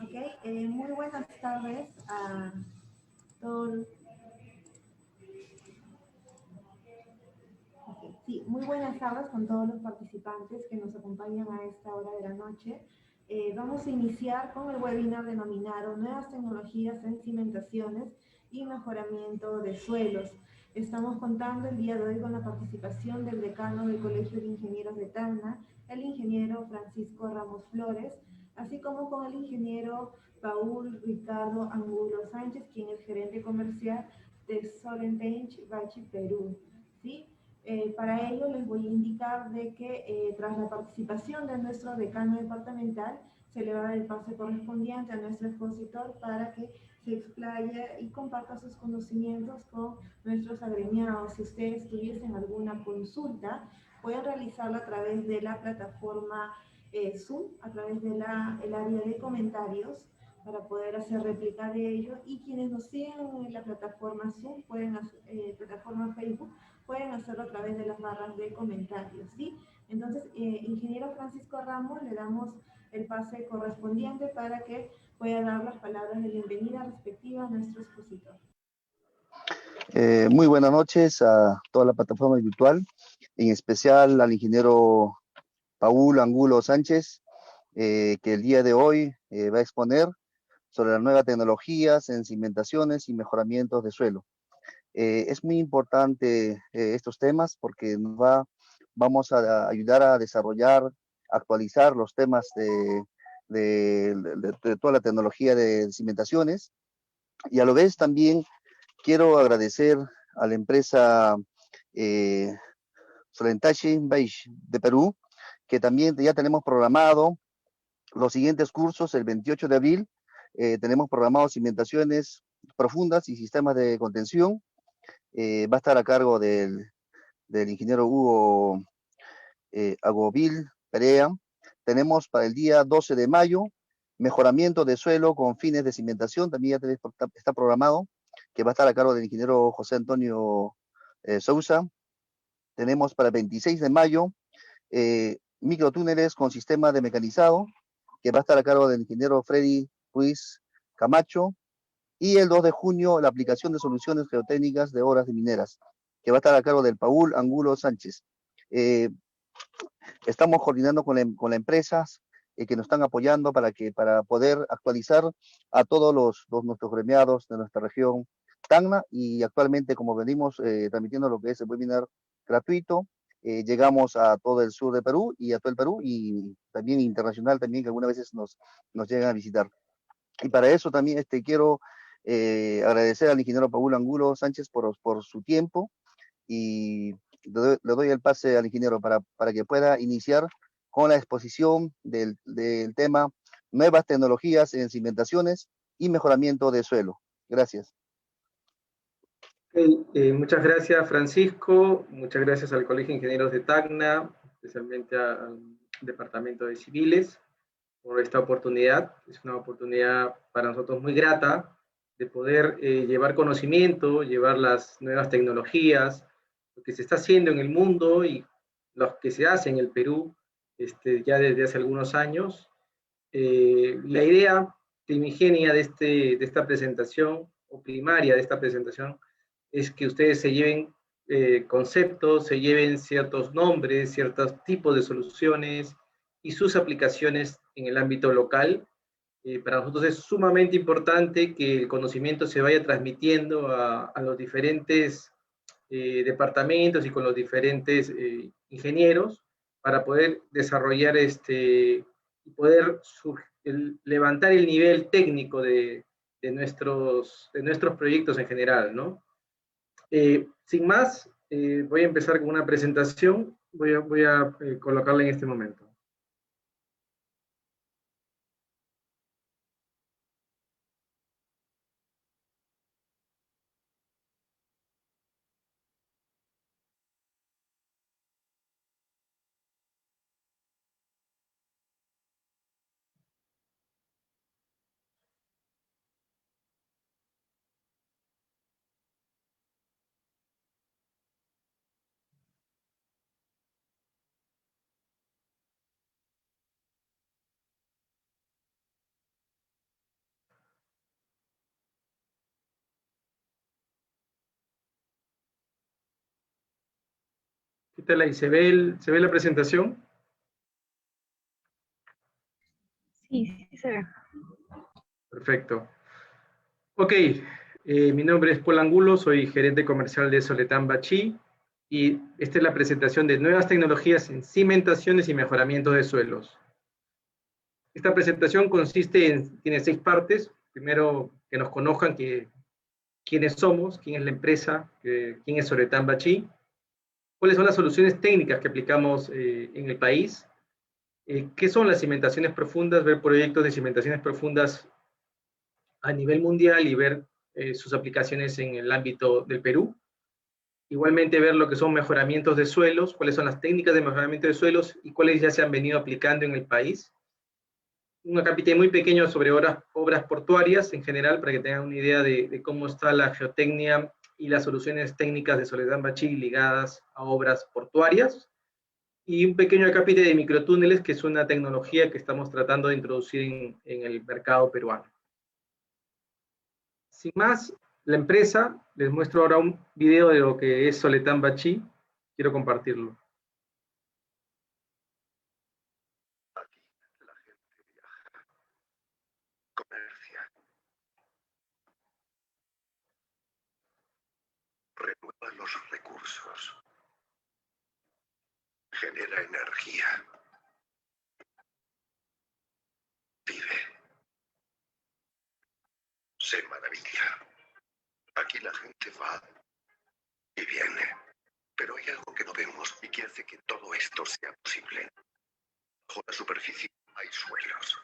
Ok, muy buenas tardes a todos. Okay, sí, muy buenas tardes con todos los participantes que nos acompañan a esta hora de la noche. Vamos a iniciar con el webinar denominado Nuevas tecnologías en cimentaciones y mejoramiento de suelos. Estamos contando el día de hoy con la participación del decano del Colegio de Ingenieros de Tacna, el ingeniero Francisco Ramos Flores, así como con el ingeniero Paul Ricardo Angulo Sánchez, quien es gerente comercial de Solentench Bachi Perú. ¿Sí? Para ello les voy a indicar de que tras la participación de nuestro decano departamental se le va a dar el pase correspondiente a nuestro expositor para que se explaye y comparta sus conocimientos con nuestros agremiados. Si ustedes tuviesen alguna consulta, pueden realizarla a través de la plataforma Zoom, a través de el área de comentarios para poder hacer réplica de ello, y quienes nos siguen en la plataforma Zoom, plataforma Facebook, pueden hacerlo a través de las barras de comentarios, ¿sí? Entonces, ingeniero Francisco Ramos, le damos el pase correspondiente para que pueda dar las palabras de bienvenida respectiva a nuestro expositor. Muy buenas noches a toda la plataforma virtual, en especial al ingeniero Paul Angulo Sánchez, que el día de hoy va a exponer sobre las nuevas tecnologías en cimentaciones y mejoramientos de suelo. Es muy importante estos temas porque vamos a ayudar a desarrollar, actualizar los temas de toda la tecnología de cimentaciones, y a la vez también quiero agradecer a la empresa Solentench Beige de Perú, que también ya tenemos programado los siguientes cursos. El 28 de abril tenemos programado cimentaciones profundas y sistemas de contención. Va a estar a cargo del ingeniero Hugo Agovil Perea. Tenemos para el día 12 de mayo mejoramiento de suelo con fines de cimentación, también ya está programado, que va a estar a cargo del ingeniero José Antonio Sousa. Tenemos para el 26 de mayo microtúneles con sistema de mecanizado, que va a estar a cargo del ingeniero Freddy Ruiz Camacho. Y el 2 de junio, la aplicación de soluciones geotécnicas de obras de mineras, que va a estar a cargo del Paul Angulo Sánchez. Estamos coordinando con las empresas que nos están apoyando para poder actualizar a todos nuestros gremiados de nuestra región Tacna, y actualmente, como venimos transmitiendo lo que es el webinar gratuito, llegamos a todo el sur de Perú y a todo el Perú, y también internacional también, que algunas veces nos llegan a visitar. Y para eso también quiero agradecer al ingeniero Paul Angulo Sánchez por su tiempo, y le doy el pase al ingeniero para que pueda iniciar con la exposición del tema Nuevas tecnologías en cimentaciones y mejoramiento de suelo. Gracias. Muchas gracias, Francisco. Muchas gracias al Colegio de Ingenieros de Tacna, especialmente al Departamento de Civiles, por esta oportunidad. Es una oportunidad para nosotros muy grata de poder llevar conocimiento, llevar las nuevas tecnologías, lo que se está haciendo en el mundo y lo que se hace en el Perú ya desde hace algunos años. La idea primigenia de esta presentación, o primaria de esta presentación, es que ustedes se lleven conceptos, se lleven ciertos nombres, ciertos tipos de soluciones y sus aplicaciones en el ámbito local. Para nosotros es sumamente importante que el conocimiento se vaya transmitiendo a los diferentes departamentos y con los diferentes ingenieros para poder desarrollar y poder levantar el nivel técnico de nuestros proyectos en general, ¿no? Sin más, voy a empezar con una presentación. Voy a colocarla en este momento. ¿Qué tal ahí? ¿Se ve la presentación? Sí, se ve. Perfecto. Ok, mi nombre es Paul Angulo, soy gerente comercial de Soletan Bachí y esta es la presentación de nuevas tecnologías en cimentaciones y mejoramiento de suelos. Esta presentación tiene 6 partes. Primero, que nos conozcan quiénes somos, quién es la empresa, quién es Soletan Bachí, cuáles son las soluciones técnicas que aplicamos en el país, qué son las cimentaciones profundas, ver proyectos de cimentaciones profundas a nivel mundial y ver sus aplicaciones en el ámbito del Perú. Igualmente ver lo que son mejoramientos de suelos, cuáles son las técnicas de mejoramiento de suelos y cuáles ya se han venido aplicando en el país. Un capítulo muy pequeño sobre obras portuarias en general, para que tengan una idea de cómo está la geotecnia y las soluciones técnicas de Soletan Bachí ligadas a obras portuarias. Y un pequeño capítulo de microtúneles, que es una tecnología que estamos tratando de introducir en el mercado peruano. Sin más, la empresa, les muestro ahora un video de lo que es Soletan Bachí. Quiero compartirlo. Aquí la gente viaja, comercia, renueva los recursos, genera energía, vive, se maravilla. Aquí la gente va y viene, pero hay algo que no vemos y que hace que todo esto sea posible. Bajo la superficie hay suelos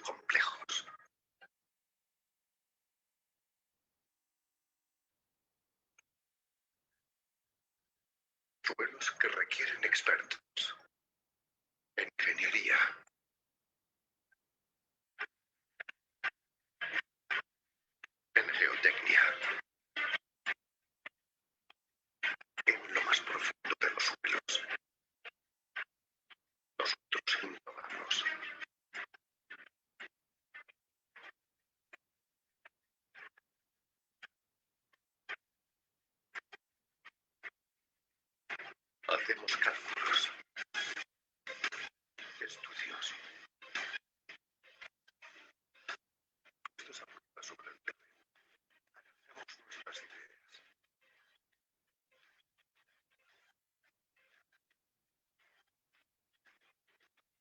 complejos. Suelos que requieren expertos en ingeniería, en geotecnia, en lo más profundo de los suelos. Nosotros innovamos. Hacemos cálculos, estudios. Estos apuntan sobre el terreno. Hacemos nuestras ideas.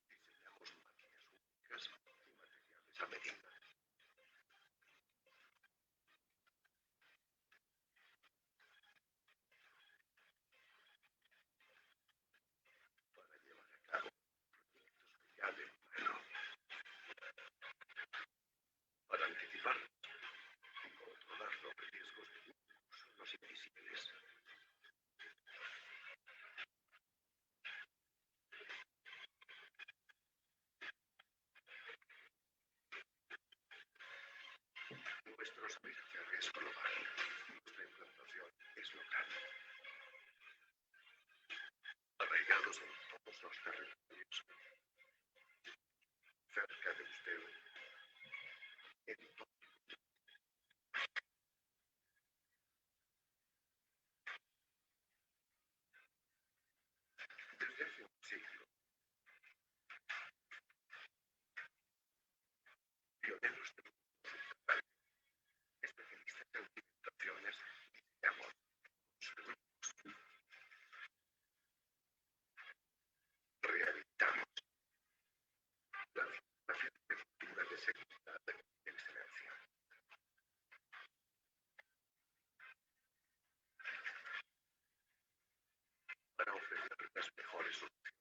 Diseñamos máquinas únicas y materiales a medida. Para llevar a cabo proyectos que ya de modelo. Para anticipar y controlar los riesgos de los invisibles. Nuestro saber es global. Nuestra implantación es local. Arraigados en todos los territorios. Cerca de usted. En todo. Desde hace un siglo. Pioneros de especialistas en cimentaciones, diseñamos, construimos, rehabilitamos la cimentación de futura de seguridad y excelencia. Para ofrecer las mejores soluciones.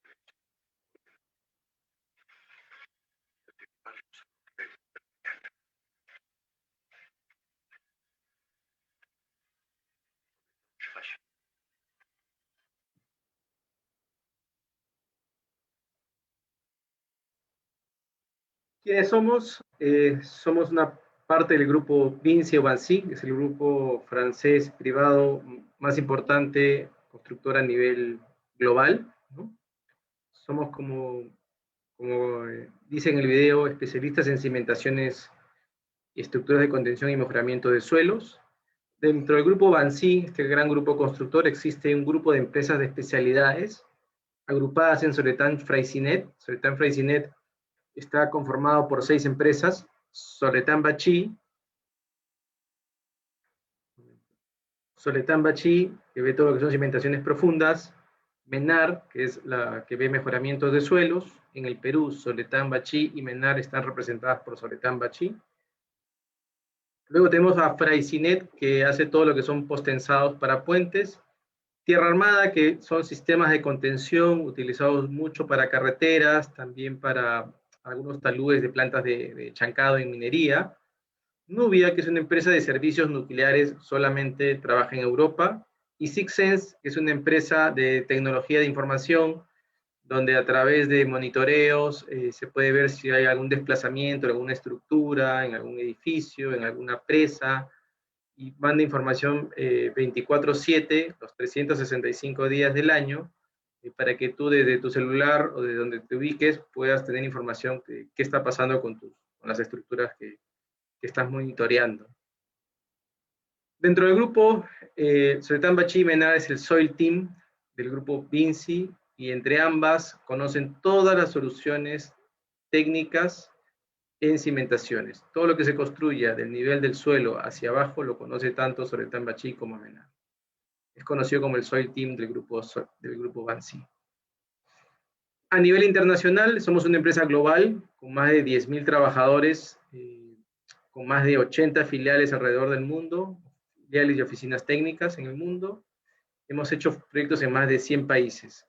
Anticiparnos de mañana. ¿Quiénes somos? Somos una parte del grupo Vinci o Vinci, que es el grupo francés privado más importante, constructor a nivel global, ¿no? Somos como dice en el video, especialistas en cimentaciones y estructuras de contención y mejoramiento de suelos. Dentro del grupo Bansi, este gran grupo constructor, existe un grupo de empresas de especialidades agrupadas en Soletan Freyssinet. Soletan Freyssinet está conformado por 6 empresas: Soletan Bachí, que ve todo lo que son cimentaciones profundas; Menar, que es la que ve mejoramientos de suelos. En el Perú, Soletan Bachí y Menar están representadas por Soletan Bachí. Luego tenemos a Freyssinet, que hace todo lo que son postensados para puentes. Tierra Armada, que son sistemas de contención utilizados mucho para carreteras, también para algunos taludes de plantas de chancado en minería. Nubia, que es una empresa de servicios nucleares, solamente trabaja en Europa. Y SixSense, que es una empresa de tecnología de información, donde a través de monitoreos se puede ver si hay algún desplazamiento en alguna estructura, en algún edificio, en alguna presa, y manda información 24/7, los 365 días del año, para que tú desde tu celular o de donde te ubiques puedas tener información de qué está pasando con las estructuras que estás monitoreando. Dentro del grupo, Soletan Bachí y Menar es el Soil Team del grupo Vinci, y entre ambas conocen todas las soluciones técnicas en cimentaciones. Todo lo que se construya del nivel del suelo hacia abajo lo conoce tanto Soletan Bachí como Menar. Es conocido como el Soil Team del grupo Bansi. A nivel internacional, somos una empresa global con más de 10.000 trabajadores, con más de 80 filiales alrededor del mundo, filiales y oficinas técnicas en el mundo. Hemos hecho proyectos en más de 100 países.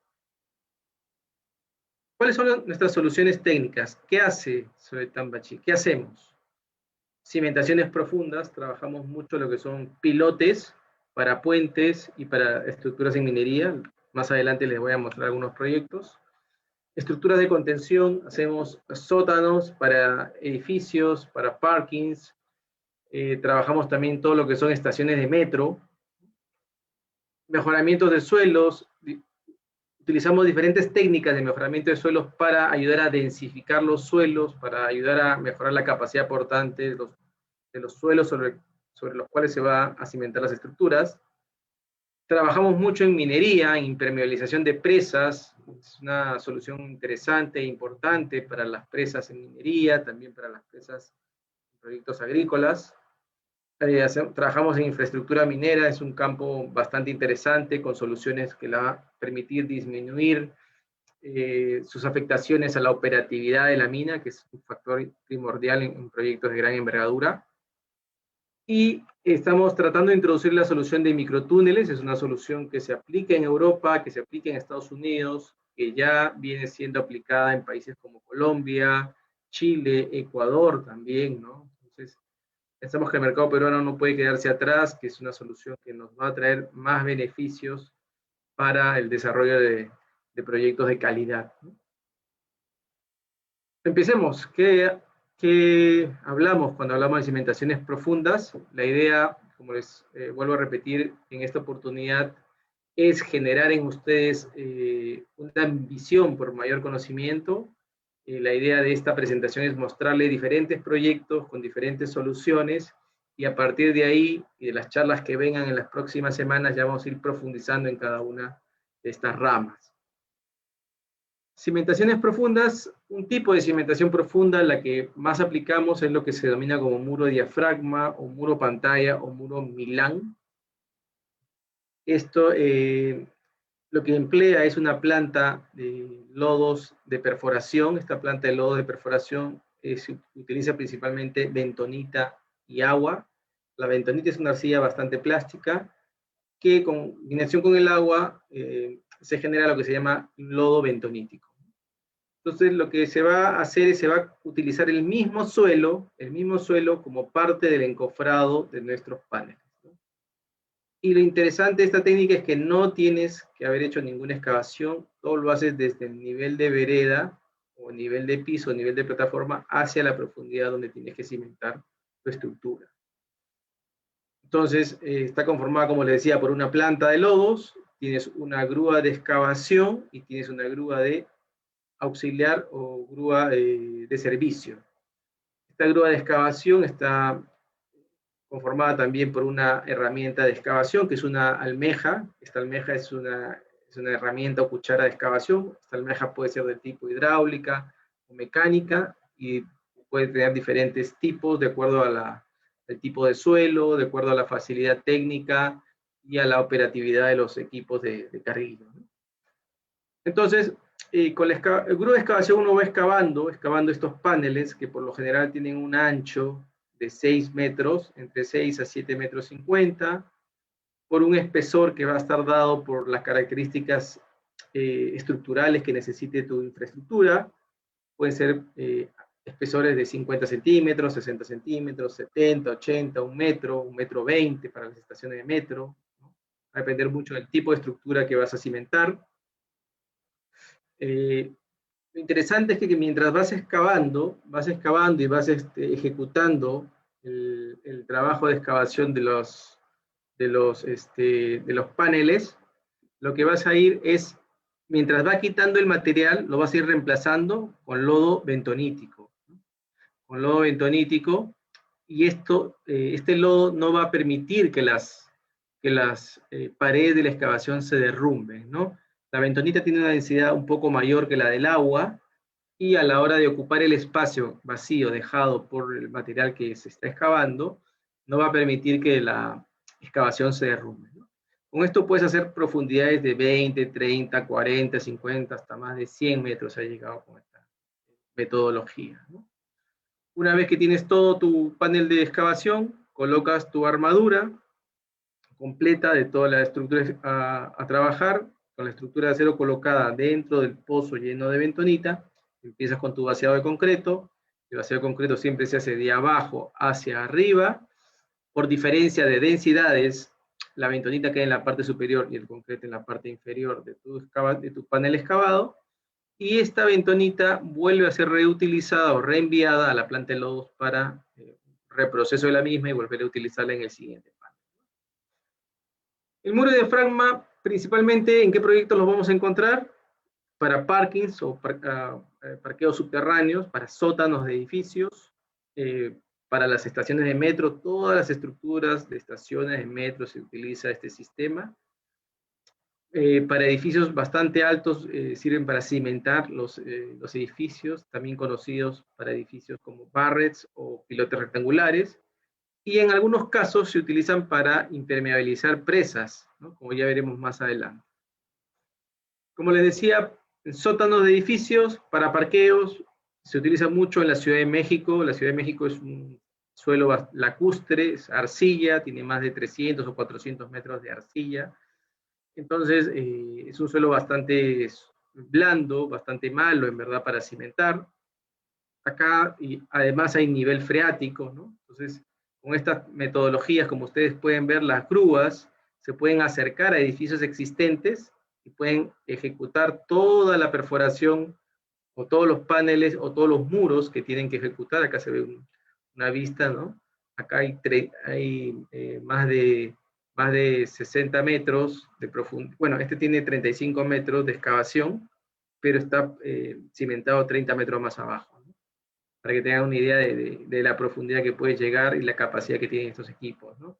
¿Cuáles son nuestras soluciones técnicas? ¿Qué hace Soletan Bachí? ¿Qué hacemos? Cimentaciones profundas, trabajamos mucho lo que son pilotes para puentes y para estructuras en minería. Más adelante les voy a mostrar algunos proyectos. Estructuras de contención, hacemos sótanos para edificios, para parkings. Trabajamos también todo lo que son estaciones de metro. Mejoramientos de suelos. Utilizamos diferentes técnicas de mejoramiento de suelos para ayudar a densificar los suelos, para ayudar a mejorar la capacidad portante de los suelos sobre los cuales se va a cimentar las estructuras. Trabajamos mucho en minería, en impermeabilización de presas. Es una solución interesante e importante para las presas en minería, también para las presas en proyectos agrícolas. Trabajamos en infraestructura minera, es un campo bastante interesante, con soluciones que le va a permitir disminuir sus afectaciones a la operatividad de la mina, que es un factor primordial en proyectos de gran envergadura. Y estamos tratando de introducir la solución de microtúneles. Es una solución que se aplica en Europa, que se aplica en Estados Unidos, que ya viene siendo aplicada en países como Colombia, Chile, Ecuador también, ¿no? Entonces, pensamos que el mercado peruano no puede quedarse atrás, que es una solución que nos va a traer más beneficios para el desarrollo de proyectos de calidad, ¿no? Empecemos. ¿Qué hablamos cuando hablamos de cimentaciones profundas? La idea, como les vuelvo a repetir en esta oportunidad, es generar en ustedes una ambición por mayor conocimiento. La idea de esta presentación es mostrarles diferentes proyectos con diferentes soluciones, y a partir de ahí y de las charlas que vengan en las próximas semanas ya vamos a ir profundizando en cada una de estas ramas. Cimentaciones profundas, un tipo de cimentación profunda, la que más aplicamos es lo que se denomina como muro diafragma, o muro pantalla, o muro Milán. Esto lo que emplea es una planta de lodos de perforación. Esta planta de lodos de perforación se utiliza principalmente bentonita y agua. La bentonita es una arcilla bastante plástica que con combinación con el agua se genera lo que se llama lodo bentonítico. Entonces lo que se va a hacer es se va a utilizar el mismo suelo como parte del encofrado de nuestros paneles, ¿no? Y lo interesante de esta técnica es que no tienes que haber hecho ninguna excavación, todo lo haces desde el nivel de vereda, o nivel de piso, o nivel de plataforma, hacia la profundidad donde tienes que cimentar tu estructura. Entonces, está conformada, como les decía, por una planta de lodos, tienes una grúa de excavación y tienes una grúa de auxiliar o grúa de servicio. Esta grúa de excavación está conformada también por una herramienta de excavación, que es una almeja. Esta almeja es una herramienta o cuchara de excavación. Esta almeja puede ser de tipo hidráulica o mecánica, y puede tener diferentes tipos de acuerdo al tipo de suelo, de acuerdo a la facilidad técnica y a la operatividad de los equipos de carguillo, ¿no? Entonces, con el grúa de excavación uno va excavando estos paneles que por lo general tienen un ancho de 6 metros, entre 6 a 7 metros 50, por un espesor que va a estar dado por las características estructurales que necesite tu infraestructura. Pueden ser espesores de 50 centímetros, 60 centímetros, 70, 80, 1 metro 20 para las estaciones de metro, ¿no? Va a depender mucho del tipo de estructura que vas a cimentar. Lo interesante es que mientras vas excavando y vas ejecutando el trabajo de excavación de los paneles, lo que vas a ir es, mientras va quitando el material, lo vas a ir reemplazando con lodo bentonítico. Con lodo bentonítico, y este lodo no va a permitir que las paredes de la excavación se derrumben, ¿no? La bentonita tiene una densidad un poco mayor que la del agua, y a la hora de ocupar el espacio vacío dejado por el material que se está excavando, no va a permitir que la excavación se derrumbe, ¿no? Con esto puedes hacer profundidades de 20, 30, 40, 50, hasta más de 100 metros ha llegado con esta metodología, ¿no? Una vez que tienes todo tu panel de excavación, colocas tu armadura completa de toda la estructura a trabajar, con la estructura de acero colocada dentro del pozo lleno de bentonita. Empiezas con tu vaciado de concreto. El vaciado de concreto siempre se hace de abajo hacia arriba. Por diferencia de densidades, la bentonita queda en la parte superior y el concreto en la parte inferior de tu panel excavado. Y esta bentonita vuelve a ser reutilizada o reenviada a la planta de lodos para reproceso de la misma y volver a utilizarla en el siguiente panel. El muro de diafragma, principalmente, ¿en qué proyectos los vamos a encontrar? Para parkings o parqueos subterráneos, para sótanos de edificios, para las estaciones de metro, todas las estructuras de estaciones de metro se utiliza este sistema. Para edificios bastante altos sirven para cimentar los edificios, también conocidos para edificios como barrets o pilotes rectangulares. Y en algunos casos se utilizan para impermeabilizar presas, ¿no? Como ya veremos más adelante. Como les decía, sótanos de edificios para parqueos se utiliza mucho en la Ciudad de México. La Ciudad de México es un suelo lacustre, es arcilla, tiene más de 300 o 400 metros de arcilla. Entonces, es un suelo bastante blando, bastante malo, en verdad, para cimentar. Acá, y además hay nivel freático, ¿no? Entonces, con estas metodologías, como ustedes pueden ver, las grúas se pueden acercar a edificios existentes y pueden ejecutar toda la perforación o todos los paneles o todos los muros que tienen que ejecutar. Acá se ve una vista, ¿no? Acá hay más de 60 metros de profundidad. Bueno, este tiene 35 metros de excavación, pero está cimentado 30 metros más abajo, ¿no? Para que tengan una idea de la profundidad que puede llegar y la capacidad que tienen estos equipos, ¿no?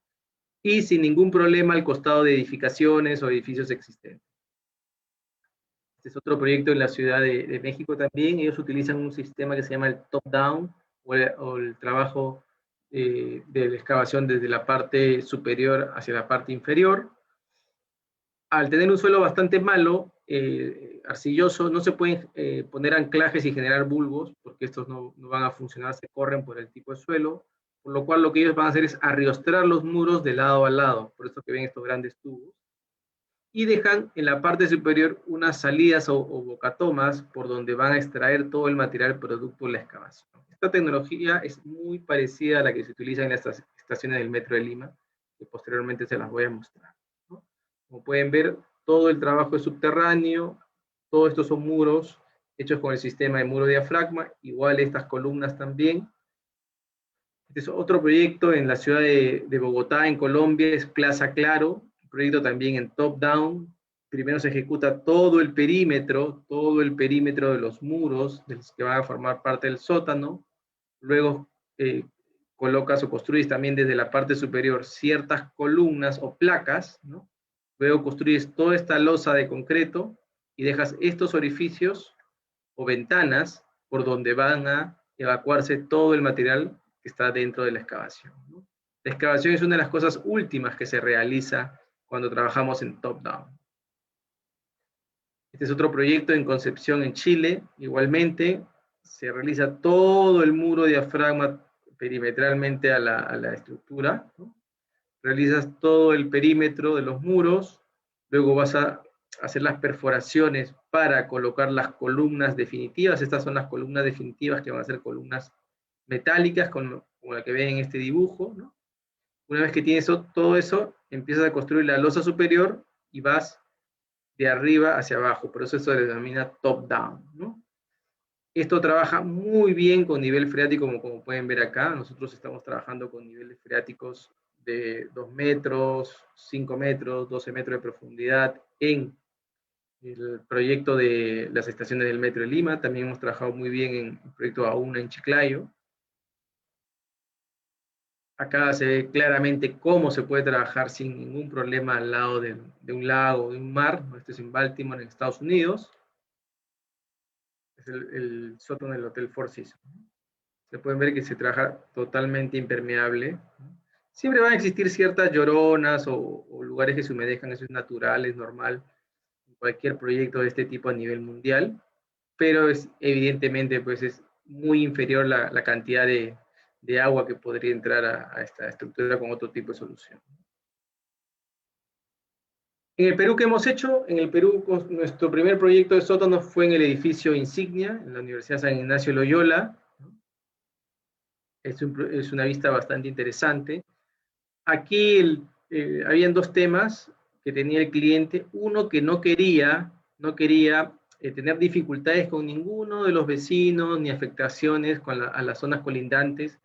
Y sin ningún problema al costado de edificaciones o edificios existentes. Este es otro proyecto en la Ciudad de México también. Ellos utilizan un sistema que se llama el top-down, o el trabajo de la excavación desde la parte superior hacia la parte inferior. Al tener un suelo bastante malo, arcilloso, no se pueden poner anclajes y generar bulbos, porque estos no van a funcionar, se corren por el tipo de suelo, por lo cual lo que ellos van a hacer es arriostrar los muros de lado a lado, por eso que ven estos grandes tubos, y dejan en la parte superior unas salidas o bocatomas por donde van a extraer todo el material producto de la excavación. Esta tecnología es muy parecida a la que se utiliza en las estaciones del Metro de Lima, que posteriormente se las voy a mostrar, ¿no? Como pueden ver, todo el trabajo es subterráneo, todos estos son muros hechos con el sistema de muro diafragma, igual estas columnas también. Este es otro proyecto en la ciudad de Bogotá, en Colombia, es Plaza Claro, un proyecto también en top-down. Primero se ejecuta todo el perímetro de los muros, de los que van a formar parte del sótano. Luego colocas o construyes también desde la parte superior ciertas columnas o placas, ¿no? Luego construyes toda esta losa de concreto y dejas estos orificios o ventanas por donde van a evacuarse todo el material que está dentro de la excavación, ¿no? La excavación es una de las cosas últimas que se realiza cuando trabajamos en top-down. Este es otro proyecto en Concepción, en Chile. Igualmente, se realiza todo el muro diafragma perimetralmente a la estructura, ¿no? Realizas todo el perímetro de los muros, luego vas a hacer las perforaciones para colocar las columnas definitivas. Estas son las columnas definitivas que van a ser columnas metálicas, como la que ven en este dibujo, ¿no? Una vez que tienes todo eso, empiezas a construir la losa superior y vas de arriba hacia abajo. Por eso se denomina top-down, ¿no? Esto trabaja muy bien con nivel freático, como pueden ver acá. Nosotros estamos trabajando con niveles freáticos de 2 metros, 5 metros, 12 metros de profundidad en el proyecto de las estaciones del Metro de Lima. También hemos trabajado muy bien en el proyecto AUNA en Chiclayo. Acá se ve claramente cómo se puede trabajar sin ningún problema al lado de un lago, de un mar. Este es en Baltimore, en Estados Unidos. Es el sótano del Hotel Four Seasons. Se pueden ver que se trabaja totalmente impermeable. Siempre van a existir ciertas lloronas o lugares que se humedezcan, eso es natural, es normal en cualquier proyecto de este tipo a nivel mundial, pero evidentemente pues es muy inferior la cantidad de agua que podría entrar a esta estructura con otro tipo de solución. En el Perú, ¿qué hemos hecho? En el Perú, nuestro primer proyecto de sótano fue en el edificio Insignia, en la Universidad San Ignacio de Loyola. Es una vista bastante interesante. Aquí habían dos temas que tenía el cliente. Uno, que no quería tener dificultades con ninguno de los vecinos, ni afectaciones a las zonas colindantes,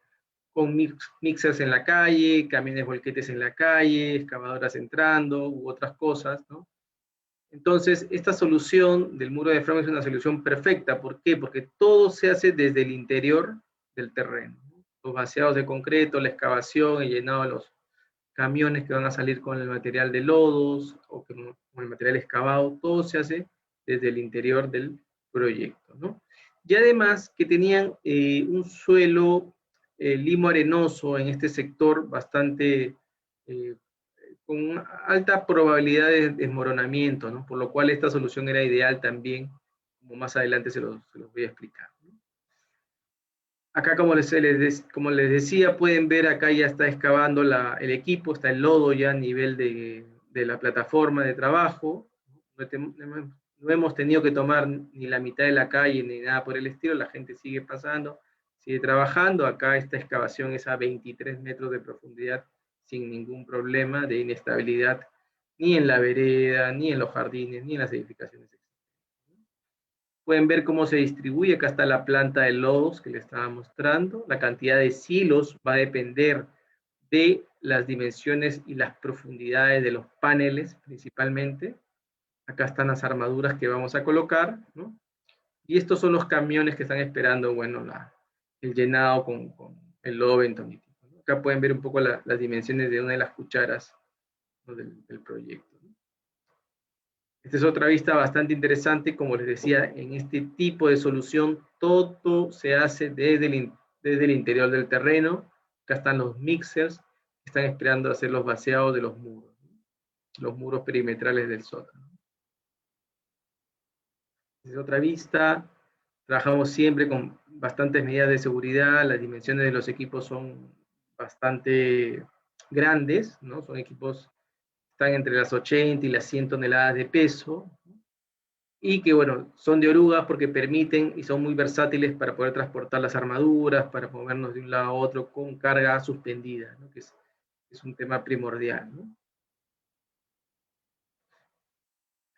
con mixers en la calle, camiones volquetes en la calle, excavadoras entrando, u otras cosas, ¿no? Entonces, esta solución del muro de diafragma es una solución perfecta. ¿Por qué? Porque todo se hace desde el interior del terreno. Los vaciados de concreto, la excavación, el llenado de los camiones que van a salir con el material de lodos o con el material excavado, todo se hace desde el interior del proyecto, ¿no? Y además que tenían un suelo limo arenoso en este sector bastante con alta probabilidad de desmoronamiento, ¿no? Por lo cual esta solución era ideal también, como más adelante se los voy a explicar, ¿no? Acá, como les decía, pueden ver acá ya está excavando el equipo, está el lodo ya a nivel de la plataforma de trabajo. No hemos tenido que tomar ni la mitad de la calle ni nada por el estilo, la gente sigue pasando, sigue trabajando. Acá esta excavación es a 23 metros de profundidad sin ningún problema de inestabilidad, ni en la vereda, ni en los jardines, ni en las edificaciones. Pueden ver cómo se distribuye. Acá está la planta de lodos que les estaba mostrando. La cantidad de silos va a depender de las dimensiones y las profundidades de los paneles, principalmente. Acá están las armaduras que vamos a colocar, ¿no? Y estos son los camiones que están esperando, bueno, el llenado con el lodo bentonítico, ¿no? Acá pueden ver un poco las dimensiones de una de las cucharas, ¿no? del proyecto. Esta es otra vista bastante interesante. Como les decía, en este tipo de solución todo se hace desde el interior del terreno. Acá están los mixers que están esperando hacer los vaciados de los muros perimetrales del sótano. Esta es otra vista. Trabajamos siempre con bastantes medidas de seguridad. Las dimensiones de los equipos son bastante grandes, ¿no? Son equipos están entre las 80 y las 100 toneladas de peso, y que, bueno, son de orugas porque permiten y son muy versátiles para poder transportar las armaduras, para movernos de un lado a otro con carga suspendida, ¿no? Que es un tema primordial, ¿no?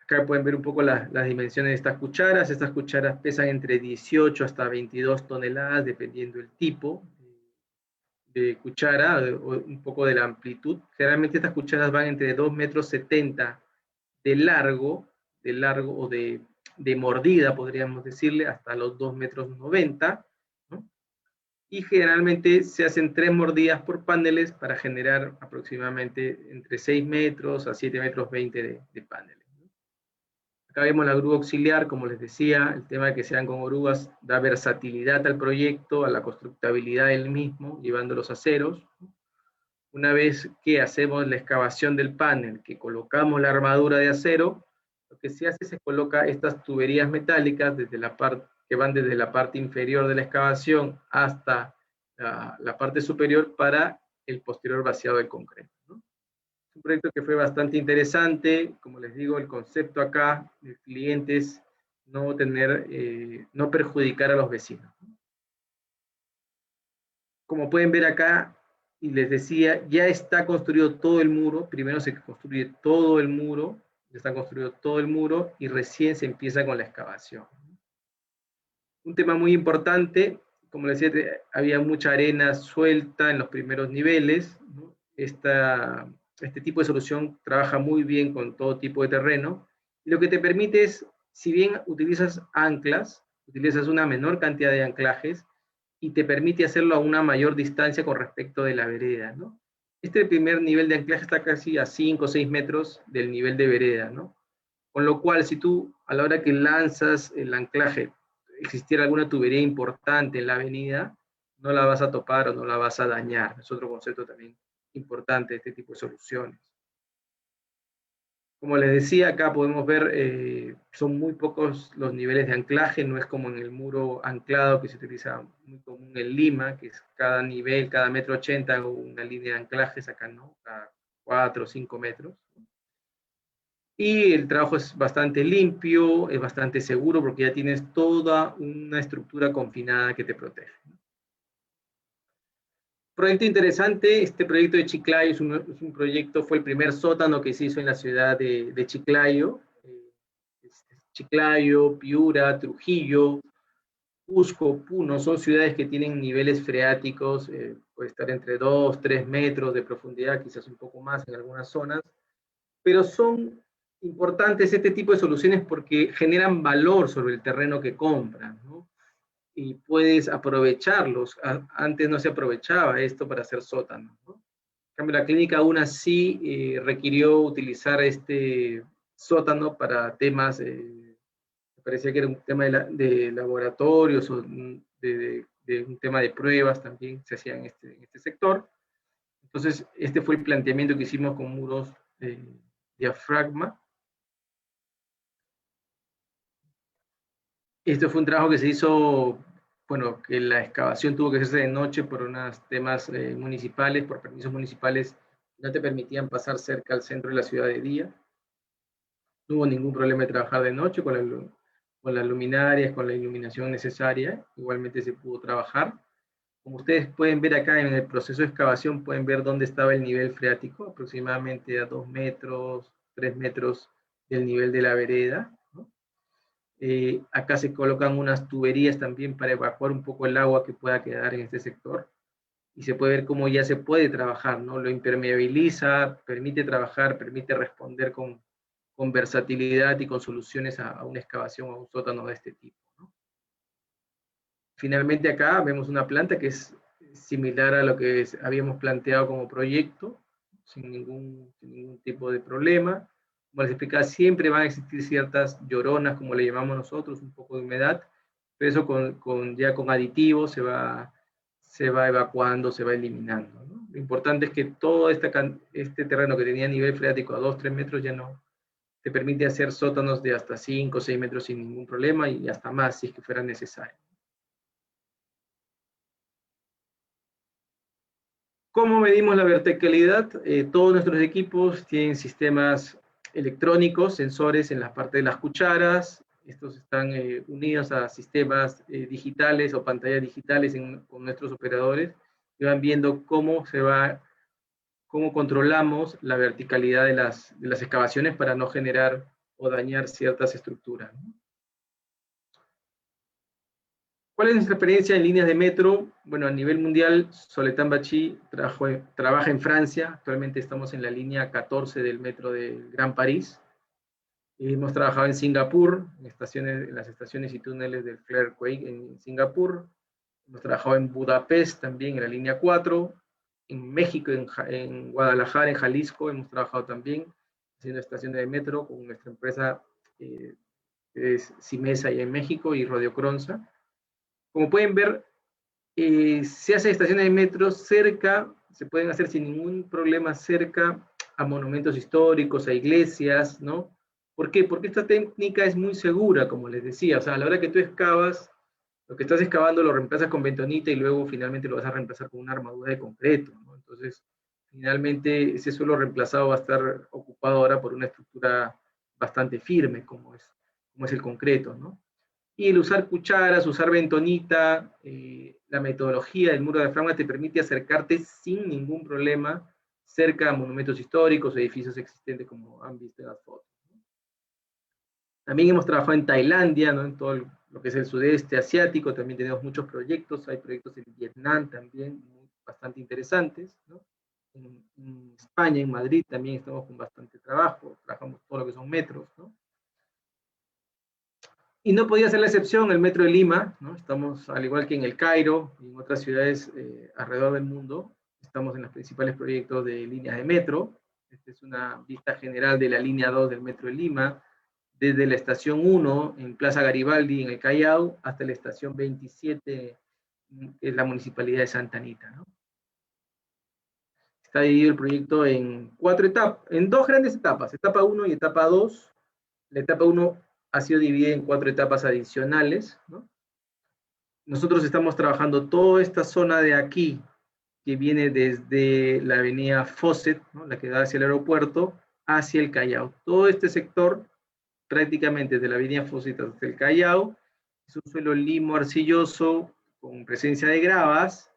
Acá pueden ver un poco las dimensiones de estas cucharas. Estas cucharas pesan entre 18 hasta 22 toneladas, dependiendo del tipo de cuchara, o un poco de la amplitud. Generalmente estas cucharas van entre 2,70 metros de largo o de mordida, podríamos decirle, hasta los 2,90 metros, ¿no? y generalmente se hacen 3 mordidas por paneles para generar aproximadamente entre 6 metros a 7 metros 20 de paneles. Acá vemos la grúa auxiliar, como les decía, el tema de que sean con orugas da versatilidad al proyecto, a la constructabilidad del mismo, llevando los aceros. Una vez que hacemos la excavación del panel, que colocamos la armadura de acero, lo que se hace es se coloca estas tuberías metálicas desde la parte, que van desde la parte inferior de la excavación hasta la parte superior para el posterior vaciado del concreto, ¿no? Es un proyecto que fue bastante interesante. Como les digo, el concepto acá del cliente es no no perjudicar a los vecinos. Como pueden ver acá, y les decía, ya está construido todo el muro. Primero se construye todo el muro, ya está construido todo el muro, y recién se empieza con la excavación. Un tema muy importante, como les decía, había mucha arena suelta en los primeros niveles, ¿no? Este tipo de solución trabaja muy bien con todo tipo de terreno, y lo que te permite es, si bien utilizas anclas, utilizas una menor cantidad de anclajes, y te permite hacerlo a una mayor distancia con respecto de la vereda, ¿no? Este primer nivel de anclaje está casi a 5 o 6 metros del nivel de vereda, ¿no? Con lo cual, si tú, a la hora que lanzas el anclaje, existiera alguna tubería importante en la avenida, no la vas a topar o no la vas a dañar. Es otro concepto también importante de este tipo de soluciones. Como les decía, acá podemos ver, son muy pocos los niveles de anclaje, no es como en el muro anclado que se utiliza muy común en Lima, que es cada nivel, cada metro 80, una línea de anclajes, acá no, cada 4 o 5 metros. Y el trabajo es bastante limpio, es bastante seguro, porque ya tienes toda una estructura confinada que te protege. Proyecto interesante. Este proyecto de Chiclayo es un proyecto, fue el primer sótano que se hizo en la ciudad de Chiclayo. Chiclayo, Piura, Trujillo, Cusco, Puno, son ciudades que tienen niveles freáticos, puede estar entre 2, 3 metros de profundidad, quizás un poco más en algunas zonas, pero son importantes este tipo de soluciones porque generan valor sobre el terreno que compran, ¿no? Y puedes aprovecharlos. Antes no se aprovechaba esto para hacer sótanos, ¿no? En cambio, la clínica aún así requirió utilizar este sótano para temas, me parecía que era un tema de laboratorios o de un tema de pruebas también se hacía en este sector. Entonces, este fue el planteamiento que hicimos con muros diafragma. Esto fue un trabajo que se hizo, bueno, que la excavación tuvo que hacerse de noche por unos temas municipales, por permisos municipales, no te permitían pasar cerca al centro de la ciudad de día. No hubo ningún problema de trabajar de noche con las luminarias, con la iluminación necesaria. Igualmente se pudo trabajar. Como ustedes pueden ver acá en el proceso de excavación, pueden ver dónde estaba el nivel freático, aproximadamente a 2 metros, 3 metros del nivel de la vereda, ¿no? Acá se colocan unas tuberías también para evacuar un poco el agua que pueda quedar en este sector. Y se puede ver cómo ya se puede trabajar, ¿no? Lo impermeabiliza, permite trabajar, permite responder con versatilidad y con soluciones a una excavación o a un sótano de este tipo, ¿no? Finalmente acá vemos una planta que es similar a lo que habíamos planteado como proyecto, sin ningún tipo de problema. Como les explicaba, siempre van a existir ciertas lloronas, como le llamamos nosotros, un poco de humedad, pero eso ya con aditivos se va evacuando, se va eliminando, ¿no? Lo importante es que todo este terreno que tenía nivel freático a 2, 3 metros ya no te permite hacer sótanos de hasta 5 o 6 metros sin ningún problema y hasta más si es que fuera necesario. ¿Cómo medimos la verticalidad? Todos nuestros equipos tienen sistemas electrónicos, sensores en la parte de las cucharas. Estos están unidos a sistemas digitales o pantallas digitales con nuestros operadores y van viendo cómo controlamos la verticalidad de las excavaciones para no generar o dañar ciertas estructuras, ¿no? ¿Cuál es nuestra experiencia en líneas de metro? Bueno, a nivel mundial, Soletan Bachí trabaja en Francia. Actualmente estamos en la línea 14 del metro del Gran París. Hemos trabajado en Singapur, en las estaciones y túneles del Clerk Quay en Singapur. Hemos trabajado en Budapest también, en la línea 4, en México, en Guadalajara, en Jalisco, hemos trabajado también haciendo estaciones de metro con nuestra empresa que es Simesa y en México y Radio Cronza. Como pueden ver, se hacen estaciones de metro cerca, se pueden hacer sin ningún problema cerca a monumentos históricos, a iglesias, ¿no? ¿Por qué? Porque esta técnica es muy segura, como les decía. O sea, a la hora que tú excavas, lo que estás excavando lo reemplazas con bentonita y luego finalmente lo vas a reemplazar con una armadura de concreto, ¿no? Entonces, finalmente ese suelo reemplazado va a estar ocupado ahora por una estructura bastante firme, como es el concreto, ¿no? Y el usar cucharas, usar bentonita, la metodología del muro de diafragma te permite acercarte sin ningún problema cerca a monumentos históricos, edificios existentes, como han visto en las fotos. También hemos trabajado en Tailandia, ¿no? En todo lo que es el sudeste asiático, también tenemos muchos proyectos, hay proyectos en Vietnam también, bastante interesantes, ¿no? En España, en Madrid también estamos con bastante trabajo, trabajamos todo lo que son metros, ¿no? Y no podía ser la excepción el Metro de Lima, ¿no? Estamos, al igual que en el Cairo y en otras ciudades alrededor del mundo, estamos en los principales proyectos de líneas de metro. Esta es una vista general de la línea 2 del Metro de Lima, desde la estación 1 en Plaza Garibaldi, en el Callao, hasta la estación 27, que es la Municipalidad de Santa Anita, ¿no? Está dividido el proyecto en dos grandes etapas, etapa 1 y etapa 2. La etapa 1 ha sido dividida en 4 etapas adicionales, ¿no? Nosotros estamos trabajando toda esta zona de aquí, que viene desde la avenida Fawcett, ¿no? La que da hacia el aeropuerto, hacia el Callao. Todo este sector, prácticamente desde la avenida Fawcett hasta el Callao, es un suelo limo arcilloso, con presencia de gravas,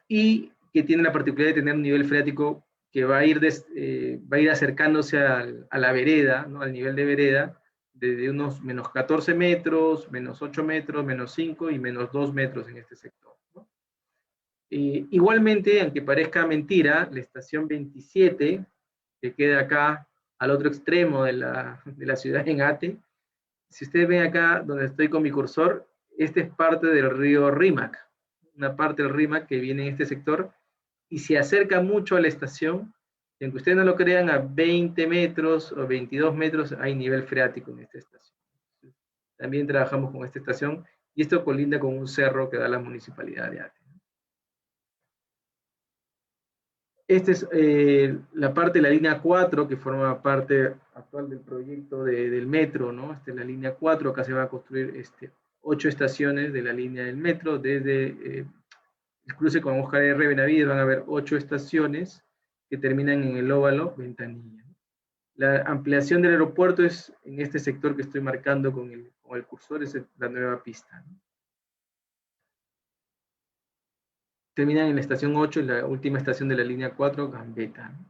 y que tiene la particularidad de tener un nivel freático que va a ir acercándose a la vereda, ¿no? Al nivel de vereda, desde unos menos 14 metros, menos 8 metros, menos 5 y menos 2 metros en este sector, ¿no? Igualmente, aunque parezca mentira, la estación 27, que queda acá al otro extremo de la ciudad en Ate, si ustedes ven acá donde estoy con mi cursor, este es parte del río Rímac, una parte del Rímac que viene en este sector y se acerca mucho a la estación. Y aunque ustedes no lo crean, a 20 metros o 22 metros hay nivel freático en esta estación. También trabajamos con esta estación y esto colinda con un cerro que da la municipalidad de Ate. Esta es la parte de la línea 4 que forma parte actual del proyecto del metro, ¿no? Esta es la línea 4, acá se va a construir 8 estaciones de la línea del metro, desde el cruce con Oscar R. Benavides van a haber 8 estaciones que terminan en el óvalo Ventanilla. La ampliación del aeropuerto es en este sector que estoy marcando con el cursor, es la nueva pista, ¿no? Terminan en la estación 8, la última estación de la línea 4, Gambetta, ¿no?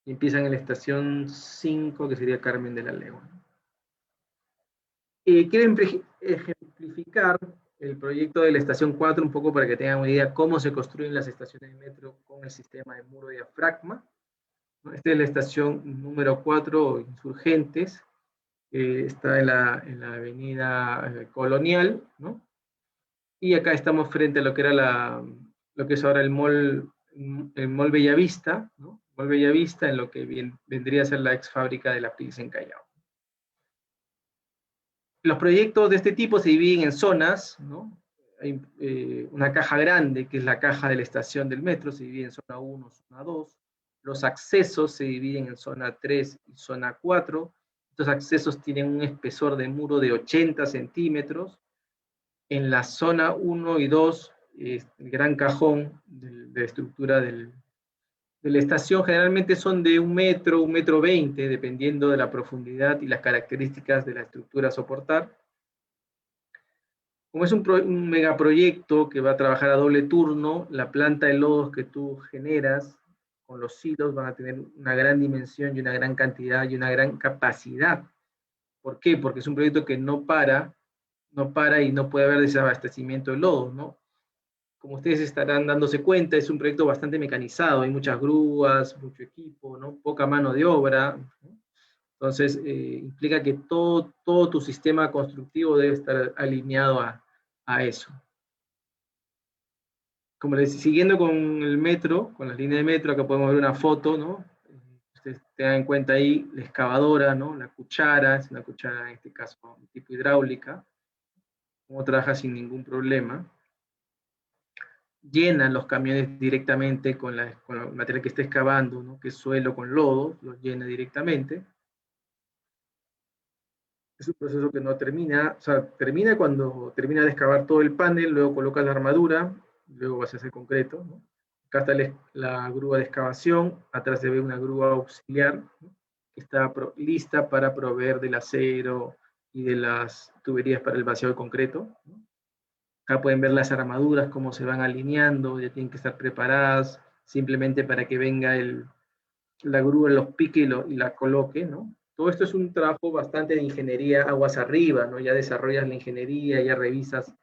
Y empiezan en la estación 5, que sería Carmen de la Legua, ¿no? Quiero ejemplificar el proyecto de la estación 4 un poco para que tengan una idea cómo se construyen las estaciones de metro con el sistema de muro de diafragma, ¿no? Esta es la estación número 4, Insurgentes, está en la avenida Colonial, ¿no? Y acá estamos frente a lo que era lo que es ahora el Mall Bellavista, ¿no? Mall Bellavista, en lo que vendría a ser la ex fábrica de la Pils en Callao. Los proyectos de este tipo se dividen en zonas, ¿no? Hay una caja grande, que es la caja de la estación del metro, se divide en zona 1, zona 2. Los accesos se dividen en zona 3 y zona 4. Estos accesos tienen un espesor de muro de 80 centímetros. En la zona 1 y 2, el gran cajón de estructura de la estación generalmente son de 1 metro, 1,20 metros, dependiendo de la profundidad y las características de la estructura a soportar. Como es un megaproyecto que va a trabajar a doble turno, la planta de lodos que tú generas con los silos van a tener una gran dimensión y una gran cantidad y una gran capacidad. ¿Por qué? Porque es un proyecto que no para y no puede haber desabastecimiento de lodo, ¿no? Como ustedes estarán dándose cuenta, es un proyecto bastante mecanizado, hay muchas grúas, mucho equipo, ¿no? Poca mano de obra, ¿no? Entonces, implica que todo tu sistema constructivo debe estar alineado a eso. como les decía, siguiendo con el metro, con las líneas de metro, acá podemos ver una foto, ¿no? Ustedes tengan en cuenta ahí la excavadora, ¿no? La cuchara, es una cuchara en este caso tipo hidráulica, cómo trabaja sin ningún problema. Llenan los camiones directamente con el material que está excavando, ¿no? Que es suelo con lodo, los llena directamente. Es un proceso que no termina, o sea, termina cuando termina de excavar todo el panel, luego coloca la armadura, luego vas a hacer concreto, ¿no? Acá está la grúa de excavación, atrás se ve una grúa auxiliar, ¿no? Que está lista para proveer del acero y de las tuberías para el vaciado de concreto, ¿no? Acá pueden ver las armaduras, cómo se van alineando, ya tienen que estar preparadas, simplemente para que venga la grúa los pique y la coloque, ¿no? Todo esto es un trabajo bastante de ingeniería aguas arriba, ¿no? Ya desarrollas la ingeniería, ya revisas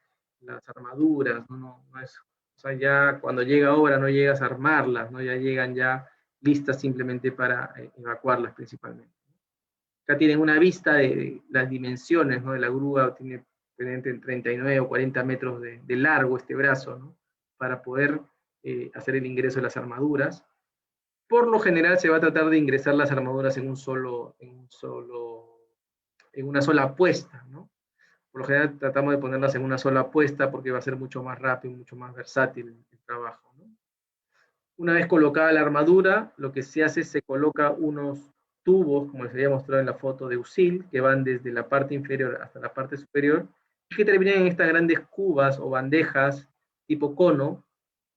las armaduras, ¿no? No es, o sea, ya cuando llega obra no llegas a armarlas, ¿no? Ya llegan ya listas simplemente para evacuarlas principalmente. Acá tienen una vista de las dimensiones, ¿no? De la grúa, tiene entre 39 o 40 metros de largo este brazo, ¿no? Para poder hacer el ingreso de las armaduras. Por lo general se va a tratar de ingresar las armaduras en una sola puesta, ¿no? Por lo general tratamos de ponerlas en una sola puesta porque va a ser mucho más rápido, mucho más versátil el trabajo, ¿no? Una vez colocada la armadura, lo que se hace es se coloca unos tubos, como les había mostrado en la foto de USIL, que van desde la parte inferior hasta la parte superior, y que terminan en estas grandes cubas o bandejas tipo cono,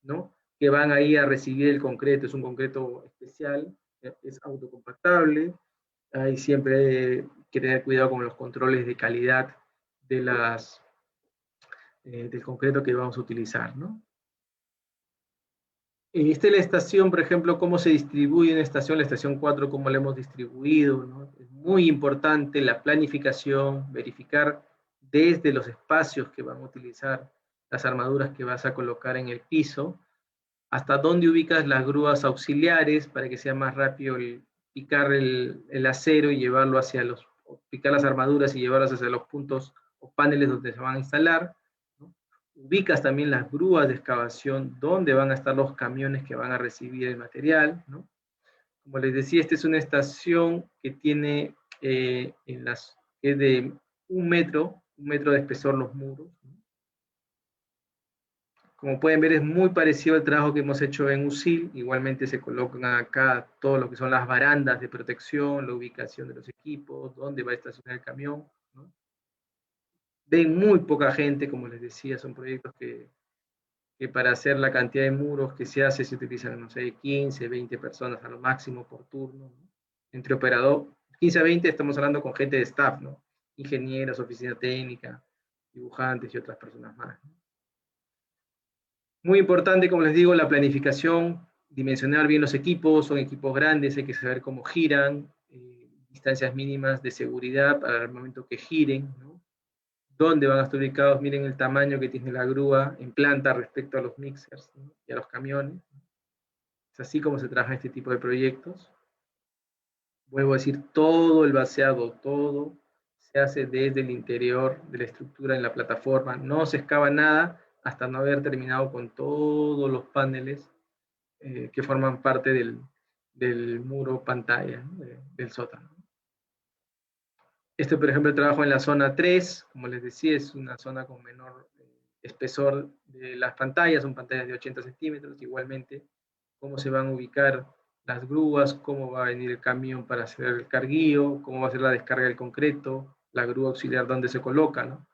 ¿no? Que van ahí a recibir el concreto. Es un concreto especial, es autocompactable, hay siempre que tener cuidado con los controles de calidad de del concreto que vamos a utilizar, ¿no? Esta es la estación, por ejemplo, cómo se distribuye una estación, la estación 4, cómo la hemos distribuido, ¿no? Es muy importante la planificación, verificar desde los espacios que van a utilizar las armaduras que vas a colocar en el piso, hasta dónde ubicas las grúas auxiliares para que sea más rápido picar el acero y llevarlo picar las armaduras y llevarlas hacia los puntos o paneles donde se van a instalar, ¿no? Ubicas también las grúas de excavación, donde van a estar los camiones que van a recibir el material, ¿no? Como les decía, esta es una estación que tiene es de un metro de espesor los muros, ¿no? Como pueden ver, es muy parecido al trabajo que hemos hecho en USIL. Igualmente se colocan acá todo lo que son las barandas de protección, la ubicación de los equipos, dónde va a estacionar el camión, ¿no? Ven muy poca gente, como les decía, son proyectos que para hacer la cantidad de muros que se hace se utilizan, no sé, 15, 20 personas a lo máximo por turno, ¿no? Entre operador, 15 a 20 estamos hablando con gente de staff, ¿no? Ingenieros, oficina técnica, dibujantes y otras personas más, ¿no? Muy importante, como les digo, la planificación, dimensionar bien los equipos, son equipos grandes, hay que saber cómo giran, distancias mínimas de seguridad para el momento que giren, ¿no? Dónde van a estar ubicados, miren el tamaño que tiene la grúa en planta respecto a los mixers, ¿no? Y a los camiones. Es así como se trabaja este tipo de proyectos. Vuelvo a decir, todo el vaciado, todo se hace desde el interior de la estructura en la plataforma, no se excava nada hasta no haber terminado con todos los paneles que forman parte del muro pantalla, ¿no? Del sótano. Este, por ejemplo, el trabajo en la zona 3, como les decía, es una zona con menor espesor de las pantallas, son pantallas de 80 centímetros, igualmente, cómo se van a ubicar las grúas, cómo va a venir el camión para hacer el carguío, cómo va a ser la descarga del concreto, la grúa auxiliar dónde se coloca, ¿no?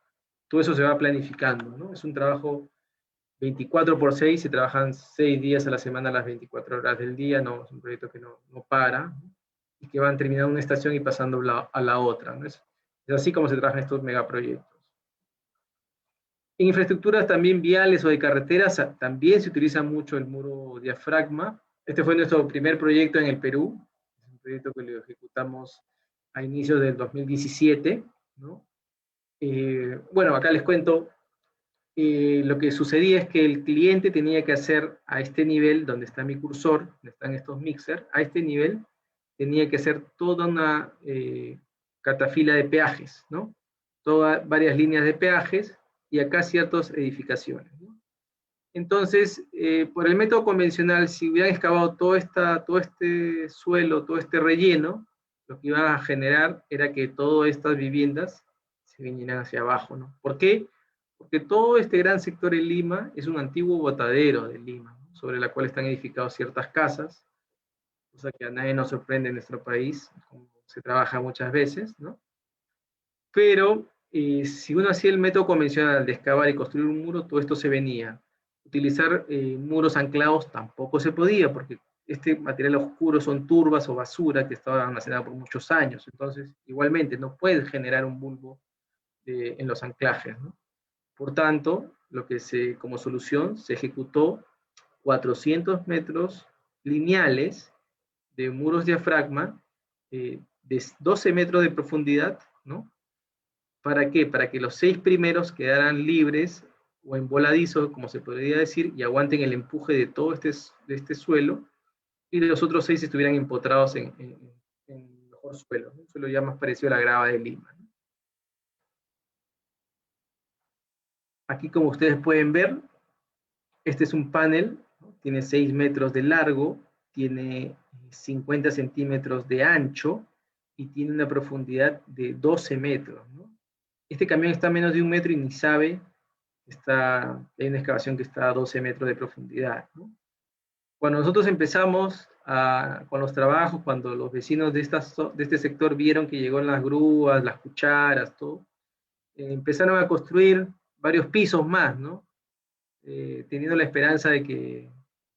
Todo eso se va planificando, ¿no? Es un trabajo 24/6, se trabajan 6 días a la semana, las 24 horas del día, no, es un proyecto que no para, ¿no? Y que van terminando una estación y pasando a la otra, ¿no? Es así como se trabajan estos megaproyectos. En infraestructuras también viales o de carreteras, también se utiliza mucho el muro diafragma. Este fue nuestro primer proyecto en el Perú, es un proyecto que lo ejecutamos a inicios del 2017, ¿no? Bueno, acá les cuento, lo que sucedía es que el cliente tenía que hacer a este nivel, donde está mi cursor, donde están estos mixers, a este nivel tenía que hacer toda una catafila de peajes, ¿no? Varias líneas de peajes, y acá ciertas edificaciones, ¿no? Entonces, por el método convencional, si hubieran excavado todo este suelo, todo este relleno, lo que iba a generar era que todas estas viviendas se vinieran hacia abajo, ¿no? ¿Por qué? Porque todo este gran sector en Lima es un antiguo botadero de Lima, ¿no? Sobre la cual están edificadas ciertas casas, cosa que a nadie nos sorprende en nuestro país, como se trabaja muchas veces, ¿no? Pero si uno hacía el método convencional de excavar y construir un muro, todo esto se venía. Utilizar muros anclados tampoco se podía, porque este material oscuro son turbas o basura que estaba almacenada por muchos años. Entonces, igualmente, no puedes generar un bulbo en los anclajes, ¿no? Por tanto, como solución se ejecutó 400 metros lineales de muros diafragma de 12 metros de profundidad, ¿no? ¿Para qué? Para que los 6 primeros quedaran libres o emboladizos, como se podría decir, y aguanten el empuje de todo este suelo, y los otros 6 estuvieran empotrados en mejor suelo, ¿no? Un suelo ya más parecido a la grava de Lima, ¿no? Aquí, como ustedes pueden ver, este es un panel, ¿no? Tiene 6 metros de largo, tiene 50 centímetros de ancho, y tiene una profundidad de 12 metros, ¿no? Este camión está a menos de 1 metro y ni sabe, hay una excavación que está a 12 metros de profundidad, ¿no? Cuando nosotros empezamos con los trabajos, cuando los vecinos de este sector vieron que llegaron las grúas, las cucharas, todo, empezaron a construir varios pisos más, ¿no? Teniendo la esperanza de que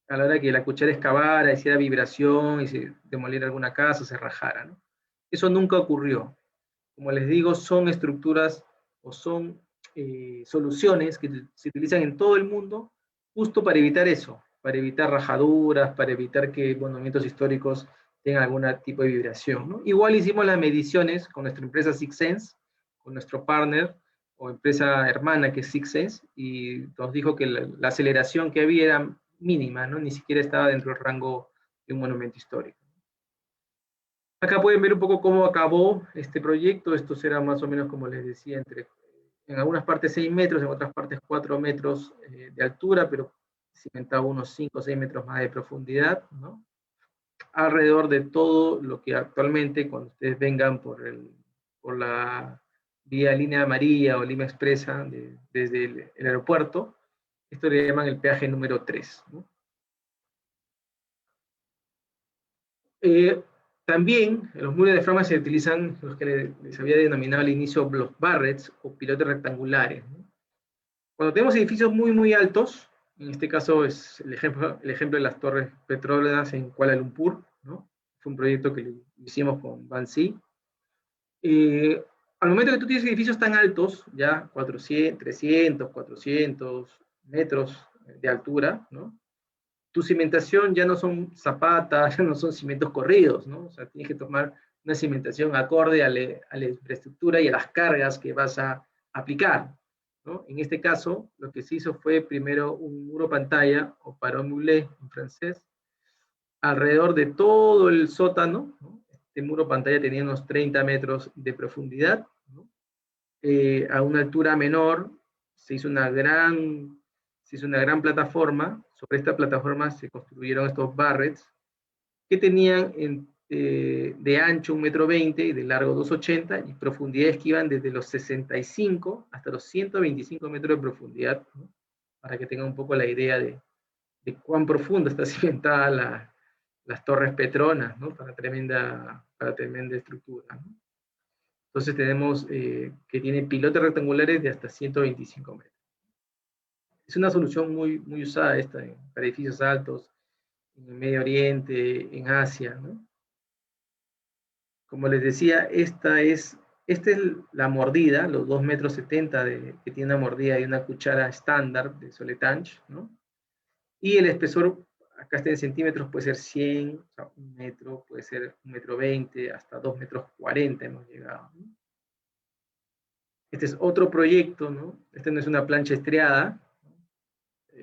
a la hora que la cuchara excavara, hiciera vibración y se demoliera alguna casa, se rajara, ¿no? Eso nunca ocurrió. Como les digo, son estructuras o son soluciones que se utilizan en todo el mundo justo para evitar eso, para evitar rajaduras, para evitar que monumentos históricos tengan algún tipo de vibración, ¿no? Igual hicimos las mediciones con nuestra empresa Sixth Sense, con nuestro partner o empresa hermana que es Sixth Sense, y nos dijo que la aceleración que había era mínima, ¿no? Ni siquiera estaba dentro del rango de un monumento histórico. Acá pueden ver un poco cómo acabó este proyecto. Esto será más o menos, como les decía, en algunas partes 6 metros, en otras partes 4 metros de altura, pero cimentado unos 5 o 6 metros más de profundidad, ¿no? Alrededor de todo lo que actualmente, cuando ustedes vengan por la vía Línea Amarilla o Lima Expresa desde el aeropuerto, esto le llaman el peaje número 3, ¿no? También en los muros de diafragma se utilizan los que les había denominado al inicio los barrets o pilotes rectangulares, ¿no? Cuando tenemos edificios muy, muy altos, en este caso es el ejemplo de las torres Petronas en Kuala Lumpur, ¿no? Fue un proyecto que lo hicimos con Bansi. Al momento que tú tienes edificios tan altos, ya 400, 300, 400 metros de altura, ¿no? Tu cimentación ya no son zapatas, ya no son cimientos corridos, ¿no? O sea, tienes que tomar una cimentación acorde a la infraestructura y a las cargas que vas a aplicar, ¿no? En este caso, lo que se hizo fue primero un muro pantalla, o parón mulé en francés, alrededor de todo el sótano, ¿no? Este muro pantalla tenía unos 30 metros de profundidad, ¿no? A una altura menor se hizo una gran plataforma. Sobre esta plataforma se construyeron estos barrets que tenían de ancho 1,20 m y de largo 2,80 m, y profundidades que iban desde los 65 hasta los 125 metros de profundidad, ¿no? Para que tengan un poco la idea de cuán profundo está cimentada las torres Petronas, ¿no? Para tremenda estructura, ¿no? Entonces tenemos que tiene pilotes rectangulares de hasta 125 metros. Es una solución muy, muy usada esta para edificios altos, en el Medio Oriente, en Asia, ¿no? Como les decía, esta es la mordida, los 2,70 m que tiene una mordida y una cuchara estándar de Soletanche, ¿no? Y el espesor, acá está en centímetros, puede ser 100, o sea, 1 metro, puede ser 1,20 m, hasta 2,40 m hemos llegado, ¿no? Este es otro proyecto, ¿no? Este no es una plancha estriada,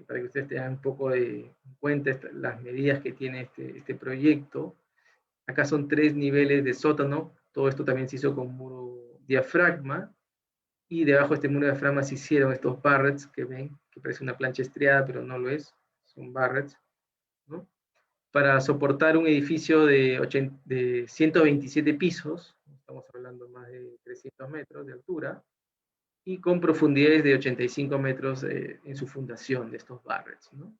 para que ustedes tengan un poco en cuenta las medidas que tiene este proyecto. Acá son 3 niveles de sótano. Todo esto también se hizo con muro diafragma, y debajo de este muro diafragma se hicieron estos barrets que ven, que parece una plancha estriada, pero no lo es, son barrets, ¿no? Para soportar un edificio de 127 pisos, estamos hablando más de 300 metros de altura, y con profundidades de 85 metros en su fundación de estos barrets, ¿no?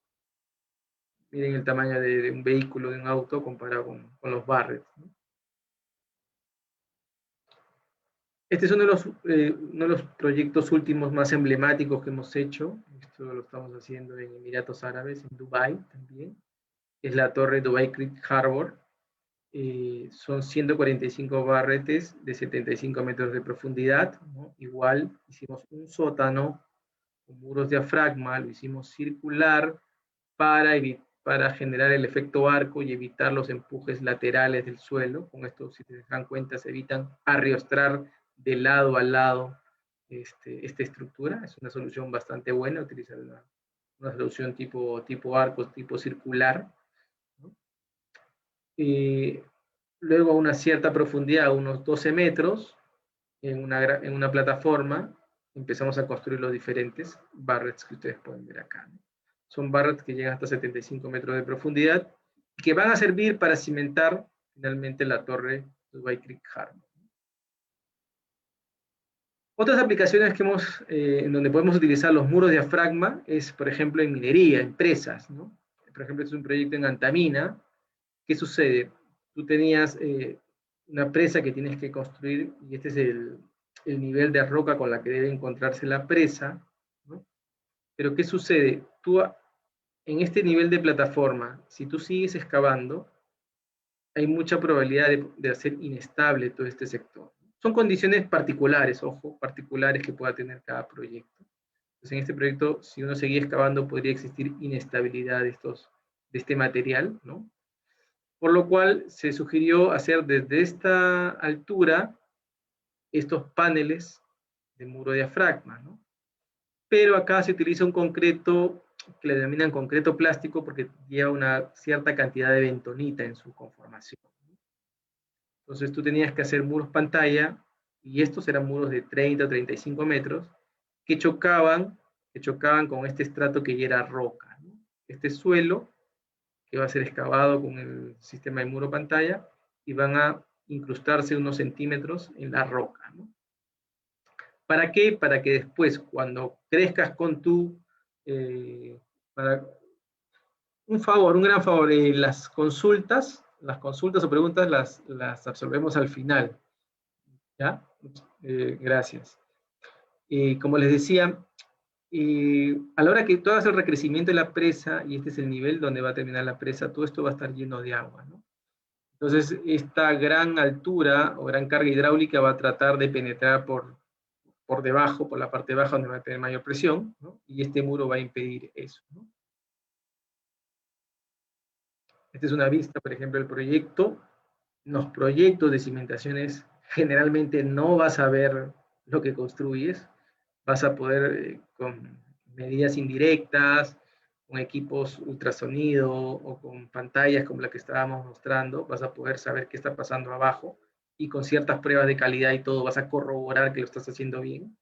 Miren el tamaño de un vehículo, de un auto, comparado con los barrets, ¿no? Este es uno de los proyectos últimos más emblemáticos que hemos hecho. Esto lo estamos haciendo en Emiratos Árabes, en Dubái también. Es la torre Dubai Creek Harbor. Son 145 barretes de 75 metros de profundidad, ¿no? Igual hicimos un sótano con muros de diafragma, lo hicimos circular para generar el efecto arco y evitar los empujes laterales del suelo. Con esto, si se dan cuenta, se evitan arriostrar de lado a lado esta estructura. Es una solución bastante buena, utilizar una solución tipo arco, tipo circular, ¿no? Luego a una cierta profundidad, unos 12 metros, en una plataforma, empezamos a construir los diferentes barrets que ustedes pueden ver acá, ¿no? Son barrets que llegan hasta 75 metros de profundidad y que van a servir para cimentar finalmente la torre Dubai Creek Harbor. Otras aplicaciones en donde podemos utilizar los muros de diafragma es, por ejemplo, en minería, en presas, ¿no? Por ejemplo, este es un proyecto en Antamina. ¿Qué sucede? Tú tenías una presa que tienes que construir y este es el nivel de roca con la que debe encontrarse la presa, ¿no? Pero ¿qué sucede? Tú en este nivel de plataforma, si tú sigues excavando, hay mucha probabilidad de hacer inestable todo este sector. Son condiciones particulares, ojo, particulares que pueda tener cada proyecto. Entonces, en este proyecto, si uno seguía excavando, podría existir inestabilidad de este material, ¿no? Por lo cual se sugirió hacer desde esta altura estos paneles de muro de diafragma, ¿no? Pero acá se utiliza un concreto que le denominan concreto plástico porque lleva una cierta cantidad de bentonita en su conformación. Entonces tú tenías que hacer muros pantalla, y estos eran muros de 30 o 35 metros, que chocaban con este estrato que ya era roca, ¿no? Este suelo que va a ser excavado con el sistema de muro pantalla, y van a incrustarse unos centímetros en la roca, ¿no? ¿Para qué? Para que después, cuando crezcas con un gran favor, las consultas o preguntas las absolvemos al final, ¿ya? Gracias. Como les decía, a la hora que tú hagas el recrecimiento de la presa, y este es el nivel donde va a terminar la presa, todo esto va a estar lleno de agua, ¿no? Entonces, esta gran altura o gran carga hidráulica va a tratar de penetrar por debajo, por la parte baja, donde va a tener mayor presión, ¿no? Y este muro va a impedir eso, ¿no? Esta es una vista, por ejemplo, del proyecto. En los proyectos de cimentaciones generalmente no vas a ver lo que construyes, vas a poder con medidas indirectas, con equipos ultrasonido o con pantallas como la que estábamos mostrando, vas a poder saber qué está pasando abajo, y con ciertas pruebas de calidad y todo vas a corroborar que lo estás haciendo bien,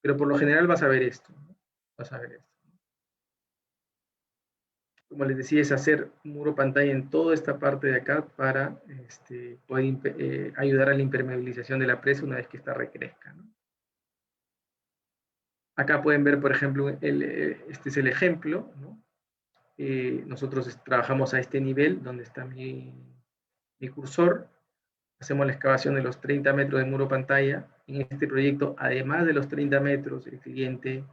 pero por lo general vas a ver esto, ¿no? Vas a ver esto. Como les decía, es hacer un muro pantalla en toda esta parte de acá para poder ayudar a la impermeabilización de la presa una vez que esta recrezca, ¿no? Acá pueden ver, por ejemplo, este es el ejemplo, ¿no? Nosotros trabajamos a este nivel, donde está mi cursor. Hacemos la excavación de los 30 metros de muro pantalla. En este proyecto, además de los 30 metros, el cliente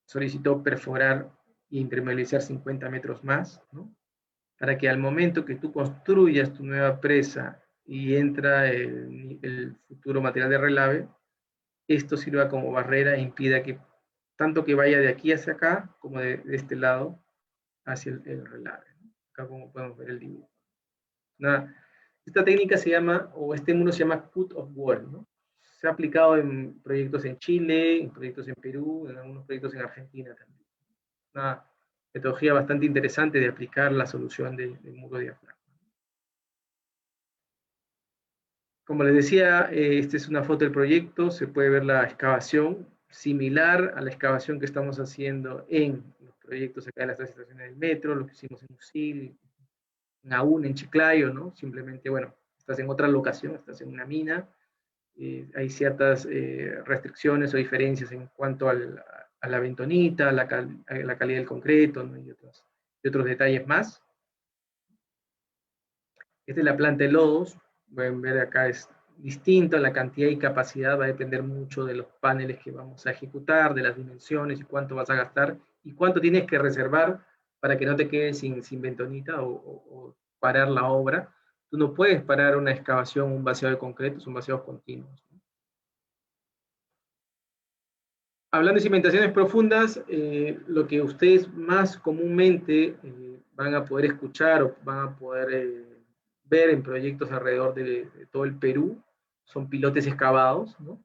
solicitó perforar e impermeabilizar 50 metros más, ¿no? Para que al momento que tú construyas tu nueva presa y entra el futuro material de relave, esto sirva como barrera e impida que tanto que vaya de aquí hacia acá, como de este lado hacia el relave, ¿no? Acá como podemos ver el dibujo. Esta técnica se llama, o este muro se llama cut of wall, ¿no? Se ha aplicado en proyectos en Chile, en proyectos en Perú, en algunos proyectos en Argentina también. Una metodología bastante interesante de aplicar la solución del muro de diafragma. Como les decía, esta es una foto del proyecto, se puede ver la excavación. similar a la excavación que estamos haciendo en los proyectos acá de las 3 estaciones del metro, lo que hicimos en Usil, en Aún, en Chiclayo, ¿no? Simplemente, bueno, estás en otra locación, estás en una mina, hay ciertas restricciones o diferencias en cuanto a la bentonita, a la calidad del concreto, ¿no? y otros detalles más. Esta es la planta de lodos, pueden ver acá es distinto, la cantidad y capacidad va a depender mucho de los paneles que vamos a ejecutar, de las dimensiones y cuánto vas a gastar y cuánto tienes que reservar para que no te quedes sin bentonita o parar la obra. Tú no puedes parar una excavación, un vaciado de concreto, son vaciados continuos. Hablando de cimentaciones profundas, lo que ustedes más comúnmente van a poder escuchar o van a poder ver en proyectos alrededor de todo el Perú son pilotes excavados, ¿no?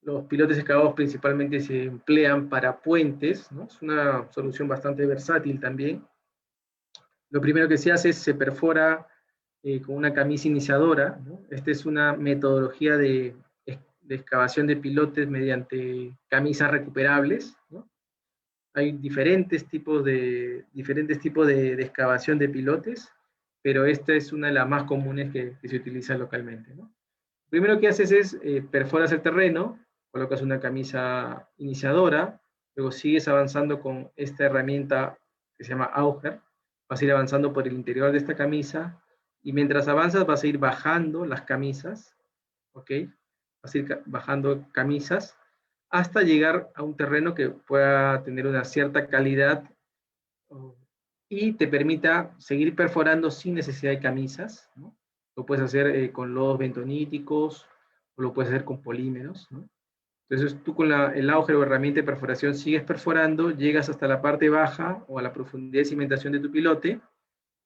Los pilotes excavados principalmente se emplean para puentes, ¿no? Es una solución bastante versátil también. Lo primero que se hace es se perfora con una camisa iniciadora, ¿no? Esta es una metodología de excavación de pilotes mediante camisas recuperables, ¿no? Hay diferentes tipos de excavación de pilotes, pero esta es una de las más comunes que se utiliza localmente, ¿no? Lo primero que haces es perforas el terreno, colocas una camisa iniciadora, luego sigues avanzando con esta herramienta que se llama auger, vas a ir avanzando por el interior de esta camisa, y mientras avanzas vas a ir bajando las camisas, ¿ok? Vas a ir bajando camisas hasta llegar a un terreno que pueda tener una cierta calidad y te permita seguir perforando sin necesidad de camisas, ¿no? Lo puedes hacer con lodos bentoníticos o lo puedes hacer con polímeros, ¿no? Entonces tú con el auger o herramienta de perforación sigues perforando, llegas hasta la parte baja o a la profundidad de cimentación de tu pilote,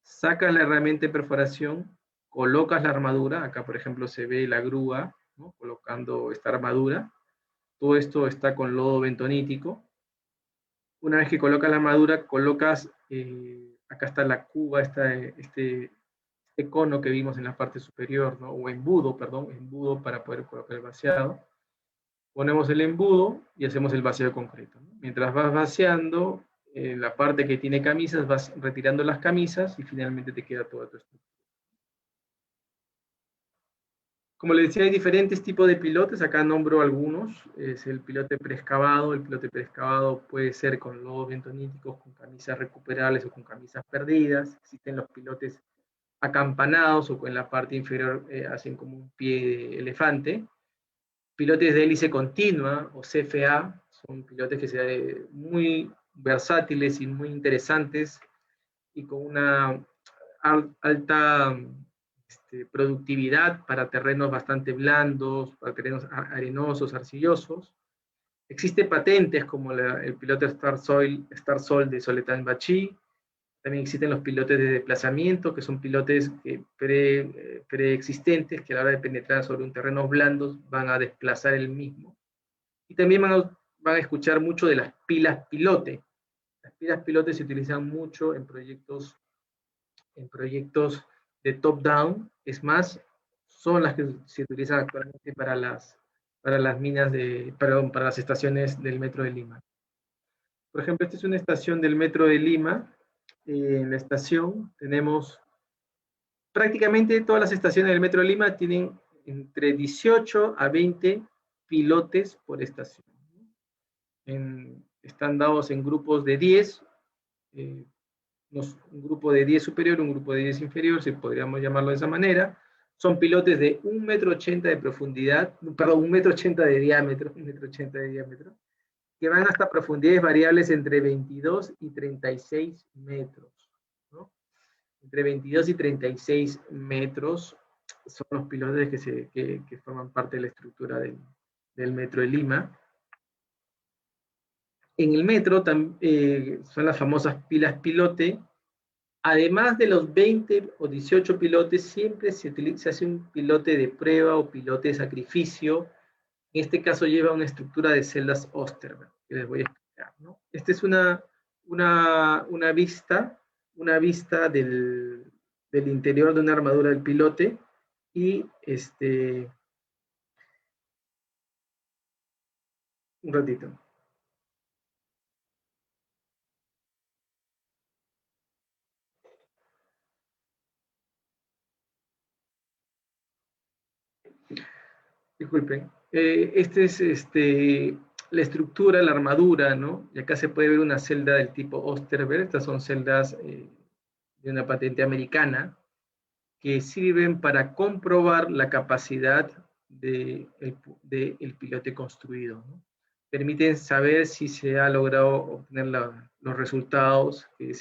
sacas la herramienta de perforación, colocas la armadura, acá por ejemplo se ve la grúa, ¿no? Colocando esta armadura, todo esto está con lodo bentonítico. Una vez que colocas la armadura, colocas, acá está la cuba, este cono que vimos en la parte superior, ¿no? O embudo, perdón, embudo para poder colocar el vaciado. Ponemos el embudo y hacemos el vaciado de concreto, ¿no? Mientras vas vaciando, la parte que tiene camisas, vas retirando las camisas y finalmente te queda toda tu estructura. Como les decía, hay diferentes tipos de pilotes, acá nombro algunos, es el pilote preexcavado. El pilote preexcavado puede ser con lodos bentoníticos, con camisas recuperables o con camisas perdidas. Existen los pilotes acampanados o en la parte inferior hacen como un pie de elefante. Pilotes de hélice continua o CFA son pilotes que sean muy versátiles y muy interesantes y con una alta productividad para terrenos bastante blandos, para terrenos arenosos, arcillosos. Existen patentes como el piloto Star Sol de Soletan Bachí. También existen los pilotes de desplazamiento, que son pilotes preexistentes que a la hora de penetrar sobre un terreno blando van a desplazar el mismo. Y también van a escuchar mucho de las pilas pilote. Las pilas pilote se utilizan mucho en proyectos de top-down. Es más, son las que se utilizan actualmente para las minas para las estaciones del Metro de Lima. Por ejemplo, esta es una estación del Metro de Lima. En la estación tenemos prácticamente todas las estaciones del Metro de Lima tienen entre 18 a 20 pilotes por estación. Están dados en grupos de 10, un grupo de 10 superior, un grupo de 10 inferior, si podríamos llamarlo de esa manera. Son pilotes de 1,80 m de profundidad, perdón, 1,80 m de diámetro, 1,80 m de diámetro, que van hasta profundidades variables entre 22 y 36 metros, ¿no? Entre 22 y 36 metros son los pilotes que forman parte de la estructura del Metro de Lima. En el metro son las famosas pilas pilote. Además de los 20 o 18 pilotes, siempre se hace un pilote de prueba o pilote de sacrificio. En este caso lleva una estructura de celdas Osterberg, que les voy a explicar, ¿no? Esta es una vista del interior de una armadura del pilote y Un ratito. Disculpen. Este es la estructura, la armadura, ¿no? Y acá se puede ver una celda del tipo Osterberg. Estas son celdas de una patente americana que sirven para comprobar la capacidad del pilote construido, ¿no? Permiten saber si se ha logrado obtener los resultados que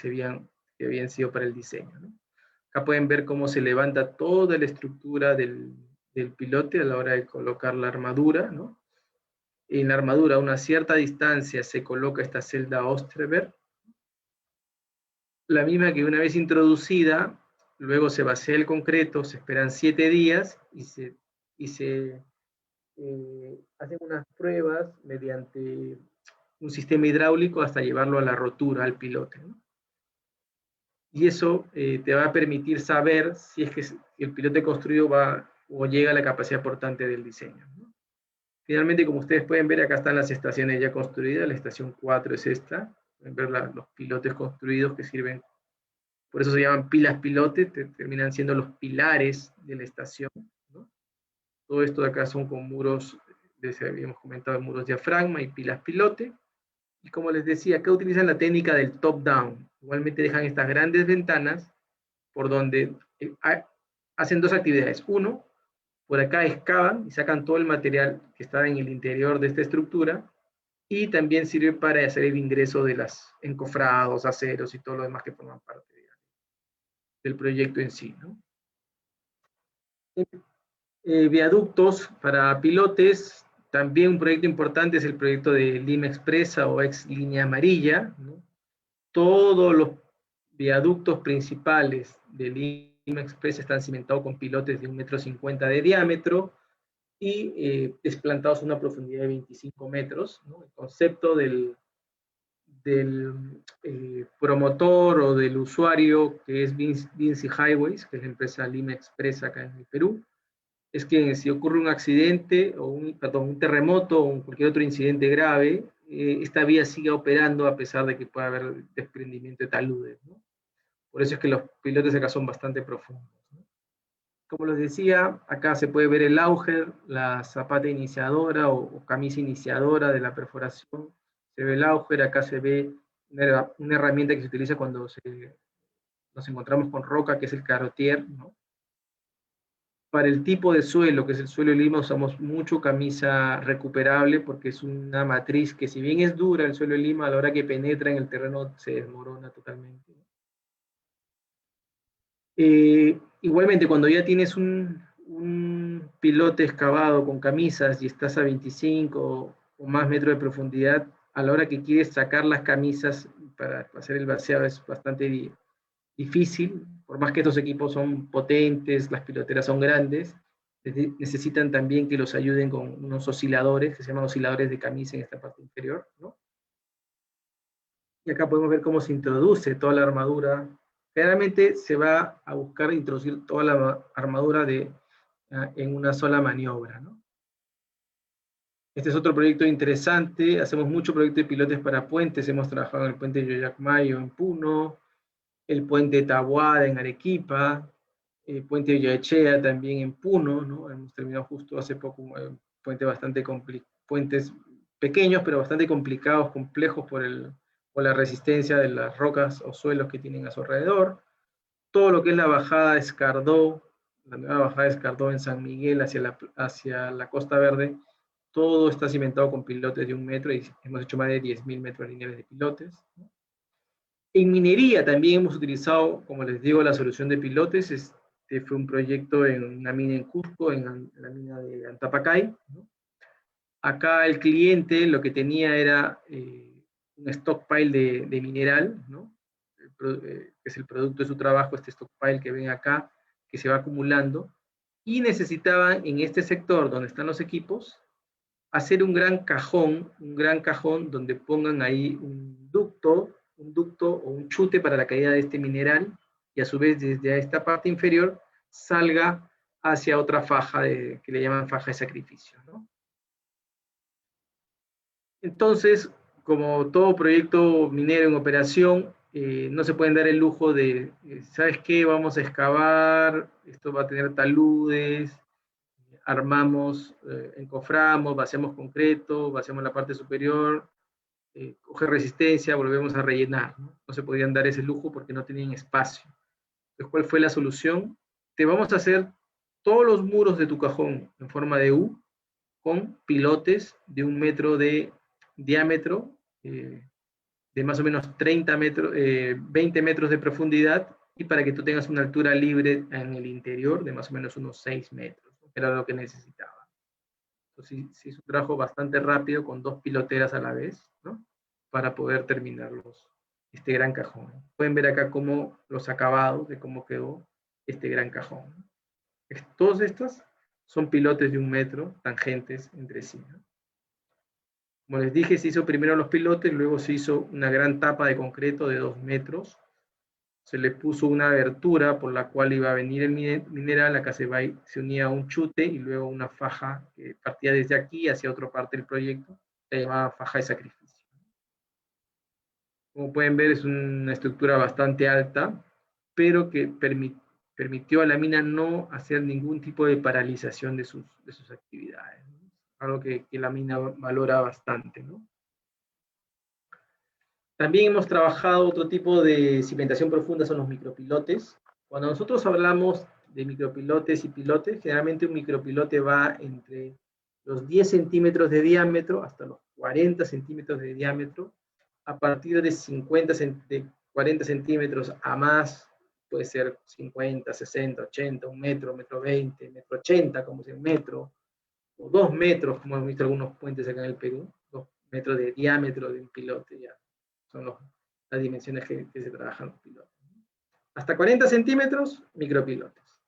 habían sido para el diseño, ¿no? Acá pueden ver cómo se levanta toda la estructura del pilote a la hora de colocar la armadura, ¿no? En la armadura a una cierta distancia se coloca esta celda Osterberg, la misma que una vez introducida, luego se vacía el concreto, se esperan 7 días y se hacen unas pruebas mediante un sistema hidráulico hasta llevarlo a la rotura al pilote, ¿no? Y eso te va a permitir saber si es que el pilote construido va o llega a la capacidad portante del diseño, ¿no? Finalmente, como ustedes pueden ver, acá están las estaciones ya construidas. La estación 4 es esta. Pueden ver los pilotes construidos que sirven, por eso se llaman pilas pilote, terminan siendo los pilares de la estación, ¿no? Todo esto de acá son con muros, les habíamos comentado, muros diafragma y pilas pilote. Y como les decía, acá utilizan la técnica del top-down. Igualmente dejan estas grandes ventanas por donde hacen dos actividades. Uno, por acá excavan y sacan todo el material que está en el interior de esta estructura, y también sirve para hacer el ingreso de los encofrados, aceros y todo lo demás que forman parte del proyecto en sí, ¿no? Viaductos para pilotes. También un proyecto importante es el proyecto de Lima Expresa o ex Línea Amarilla, ¿no? Todos los viaductos principales de Lima Expresa están cimentados con pilotes de 1,50 m de diámetro y desplantados a una profundidad de 25 metros, ¿no? El concepto del promotor o del usuario, que es Vinci Highways, que es la empresa Lima Express acá en el Perú, es que si ocurre un accidente o un terremoto o cualquier otro incidente grave, esta vía sigue operando a pesar de que pueda haber desprendimiento de taludes, ¿no? Por eso es que los pilotes acá son bastante profundos, ¿no? Como les decía, acá se puede ver el auger, la zapata iniciadora o camisa iniciadora de la perforación. Se ve el auger, acá se ve una herramienta que se utiliza cuando nos encontramos con roca, que es el carotier, ¿no? Para el tipo de suelo, que es el suelo de Lima, usamos mucho camisa recuperable porque es una matriz que, si bien es dura el suelo de Lima, a la hora que penetra en el terreno se desmorona totalmente. Igualmente, cuando ya tienes un pilote excavado con camisas y estás a 25 o más metros de profundidad, a la hora que quieres sacar las camisas para hacer el vaciado es bastante difícil. Por más que estos equipos son potentes, las piloteras son grandes, necesitan también que los ayuden con unos osciladores, que se llaman osciladores de camisa en esta parte inferior, ¿no? Y acá podemos ver cómo se introduce toda la armadura. Generalmente se va a buscar introducir toda la armadura en una sola maniobra, ¿no? Este es otro proyecto interesante. Hacemos mucho proyecto de pilotes para puentes. Hemos trabajado en el puente de Yoyacmayo en Puno, el puente de Taboada en Arequipa, el puente de Yoyachea también en Puno, ¿no? Hemos terminado justo hace poco un puente puentes pequeños, pero bastante complicados, complejos por la resistencia de las rocas o suelos que tienen a su alrededor. Todo lo que es la bajada de Escardó, la nueva bajada de Escardó en San Miguel hacia la Costa Verde, todo está cimentado con pilotes de 1 metro y hemos hecho más de 10.000 metros lineales de pilotes, ¿no? En minería también hemos utilizado, como les digo, la solución de pilotes. Este fue un proyecto en una mina en Cusco, en la mina de Antapacay, ¿no? Acá el cliente lo que tenía era un stockpile de mineral, ¿no? Que es el producto de su trabajo, este stockpile que ven acá, que se va acumulando, y necesitaban en este sector donde están los equipos hacer un gran cajón donde pongan ahí un ducto o un chute para la caída de este mineral, y a su vez desde esta parte inferior salga hacia otra faja que le llaman faja de sacrificio, ¿no? Entonces, como todo proyecto minero en operación, no se pueden dar el lujo de, ¿sabes qué? Vamos a excavar, esto va a tener taludes, armamos, encoframos, vaciamos concreto, vaciamos la parte superior, coge resistencia, volvemos a rellenar. No se podían dar ese lujo porque no tenían espacio. Entonces, ¿cuál fue la solución? Te vamos a hacer todos los muros de tu cajón en forma de U con pilotes de 1 metro de diámetro, de más o menos 30 metros, 20 metros de profundidad, y para que tú tengas una altura libre en el interior de más o menos unos 6 metros, ¿no? Era lo que necesitaba. Entonces, sí, es un trabajo bastante rápido con 2 piloteras a la vez, ¿no? Para poder terminar este gran cajón. Pueden ver acá cómo los acabados de cómo quedó este gran cajón. Todos estos son pilotes de 1 metro, tangentes entre sí, ¿no? Como les dije, se hizo primero los pilotes, luego se hizo una gran tapa de concreto de 2 metros, se le puso una abertura por la cual iba a venir el mineral, acá se unía a un chute y luego una faja que partía desde aquí hacia otra parte del proyecto, se llamaba faja de sacrificio. Como pueden ver, es una estructura bastante alta, pero que permitió a la mina no hacer ningún tipo de paralización de sus actividades, ¿no? Algo que la mina valora bastante, ¿no? También hemos trabajado otro tipo de cimentación profunda, son los micropilotes. Cuando nosotros hablamos de micropilotes y pilotes, generalmente un micropilote va entre los 10 centímetros de diámetro hasta los 40 centímetros de diámetro. A partir de 40 centímetros a más, puede ser 50, 60, 80, 1 metro, 1,20 m, 1,80 m, como es el metro, o 2 metros, como hemos visto algunos puentes acá en el Perú, 2 metros de diámetro de un pilote, ya son las dimensiones que se trabajan los pilotes. Hasta 40 centímetros, micropilotes.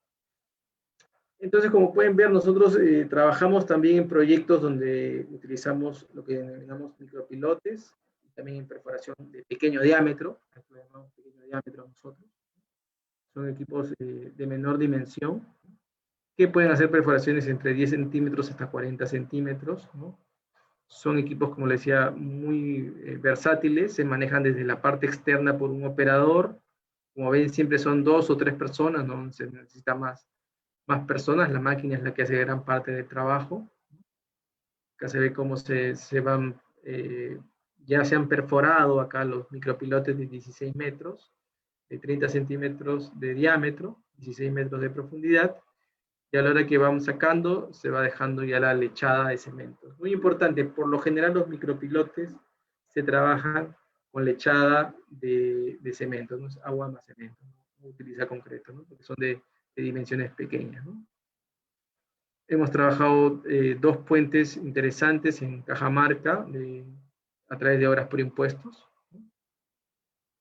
Entonces, como pueden ver, nosotros trabajamos también en proyectos donde utilizamos lo que denominamos micropilotes, y también en perforación de pequeño diámetro, lo llamamos pequeño diámetro nosotros. Son equipos de menor dimensión, que pueden hacer perforaciones entre 10 centímetros hasta 40 centímetros, ¿no? Son equipos, como les decía, muy versátiles, se manejan desde la parte externa por un operador. Como ven, siempre son 2 o 3 personas, no se necesita más personas, la máquina es la que hace gran parte del trabajo. Acá se ve cómo se van, ya se han perforado acá los micropilotes de 16 metros, de 30 centímetros de diámetro, 16 metros de profundidad, y a la hora que vamos sacando, se va dejando ya la lechada de cemento. Muy importante, por lo general los micropilotes se trabajan con lechada de cemento, no es agua más cemento, no utiliza concreto, ¿no? Porque son de dimensiones pequeñas, ¿no? Hemos trabajado 2 puentes interesantes en Cajamarca a través de obras por impuestos, ¿no?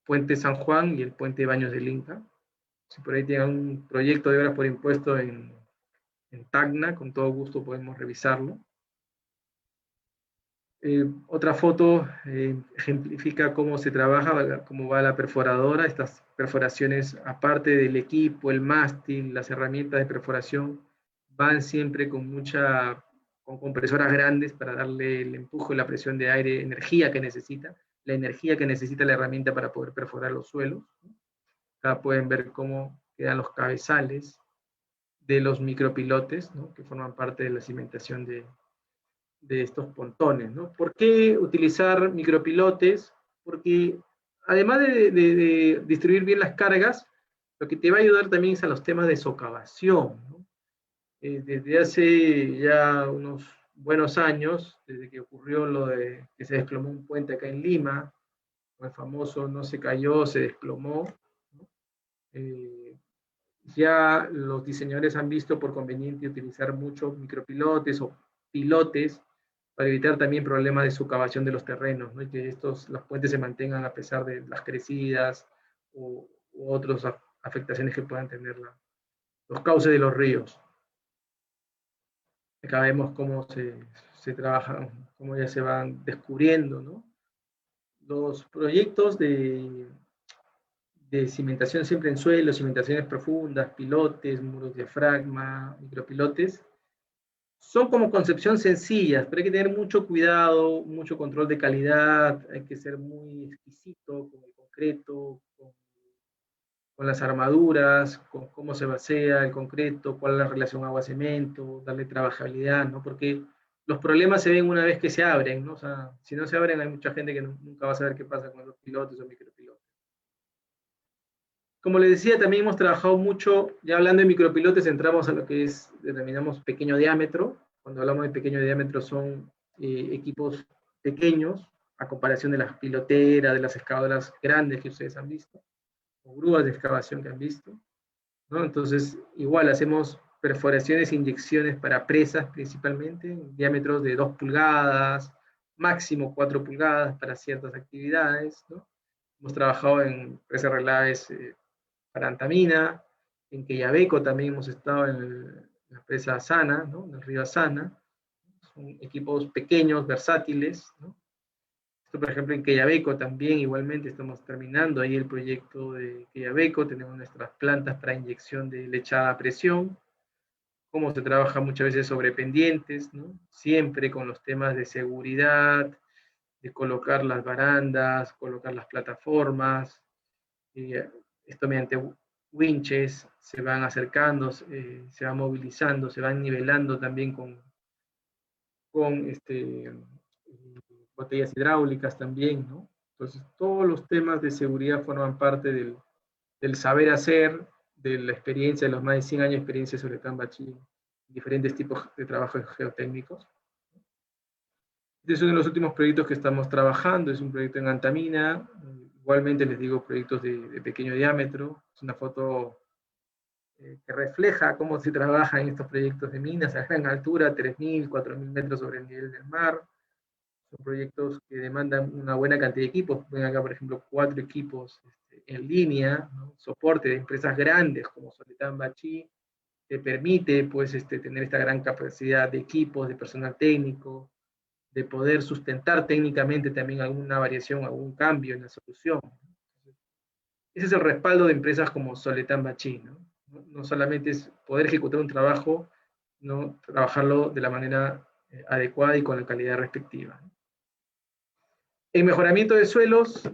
Puente San Juan y el puente Baños del Inca. Si por ahí tienen un proyecto de obras por impuesto en Tacna, con todo gusto podemos revisarlo. Otra foto ejemplifica cómo se trabaja, cómo va la perforadora. Estas perforaciones, aparte del equipo, el mástil, las herramientas de perforación, van siempre con compresoras grandes para darle el empuje, la presión de aire, energía que necesita, la energía que necesita la herramienta para poder perforar los suelos. Acá pueden ver cómo quedan los cabezales de los micropilotes, ¿no? Que forman parte de la cimentación de estos pontones, ¿no? ¿Por qué utilizar micropilotes? Porque además de distribuir bien las cargas, lo que te va a ayudar también es a los temas de socavación, ¿no? Desde hace ya unos buenos años, desde que ocurrió lo de que se desplomó un puente acá en Lima, el famoso no se cayó, se desplomó, ¿no? Ya los diseñadores han visto por conveniente utilizar muchos micropilotes o pilotes para evitar también problemas de socavación de los terrenos, ¿no? Y que los puentes se mantengan a pesar de las crecidas u otras afectaciones que puedan tener los cauces de los ríos. Acá vemos cómo se trabaja, cómo ya se van descubriendo, ¿no? Los proyectos de cimentación siempre en suelo, cimentaciones profundas, pilotes, muros de diafragma, micropilotes, son como concepción sencillas, pero hay que tener mucho cuidado, mucho control de calidad, hay que ser muy exquisito con el concreto, con las armaduras, con cómo se basea el concreto, cuál es la relación agua-cemento, darle trabajabilidad, ¿no? Porque los problemas se ven una vez que se abren, ¿no? O sea, si no se abren hay mucha gente que nunca va a saber qué pasa con los pilotes o micropilotes. Como les decía, también hemos trabajado mucho, ya hablando de micropilotes, entramos a lo que denominamos pequeño diámetro. Cuando hablamos de pequeño diámetro son equipos pequeños, a comparación de las piloteras, de las excavadoras grandes que ustedes han visto, o grúas de excavación que han visto, ¿no? Entonces, igual hacemos perforaciones e inyecciones para presas principalmente, diámetros de 2 pulgadas, máximo 4 pulgadas para ciertas actividades, ¿no? Hemos trabajado en presas relaves para Antamina, en Quellaveco también hemos estado en la presa Sana, ¿no? En el río Sana. Son equipos pequeños, versátiles, ¿no? Esto, por ejemplo, en Quellaveco también igualmente estamos terminando ahí el proyecto de Quellaveco, tenemos nuestras plantas para inyección de lechada a presión, cómo se trabaja muchas veces sobre pendientes, ¿no? Siempre con los temas de seguridad, de colocar las barandas, colocar las plataformas, esto mediante winches, se van acercando, se van movilizando, se van nivelando también con botellas hidráulicas también, ¿no? Entonces, todos los temas de seguridad forman parte del saber hacer, de la experiencia, de los más de 100 años de experiencia sobre Tambachi, diferentes tipos de trabajos geotécnicos. Este es uno de los últimos proyectos que estamos trabajando, es un proyecto en Antamina, igualmente les digo proyectos de pequeño diámetro, es una foto que refleja cómo se trabaja en estos proyectos de minas a gran altura, 3.000, 4.000 metros sobre el nivel del mar. Son proyectos que demandan una buena cantidad de equipos. Ven acá, por ejemplo, 4 equipos en línea, ¿no? Soporte de empresas grandes como Soletán Bachí, que permite pues, tener esta gran capacidad de equipos, de personal técnico, de poder sustentar técnicamente también alguna variación, algún cambio en la solución. Ese es el respaldo de empresas como Soletán Bachí, ¿no? No solamente es poder ejecutar un trabajo, no trabajarlo de la manera adecuada y con la calidad respectiva. En mejoramiento de suelos,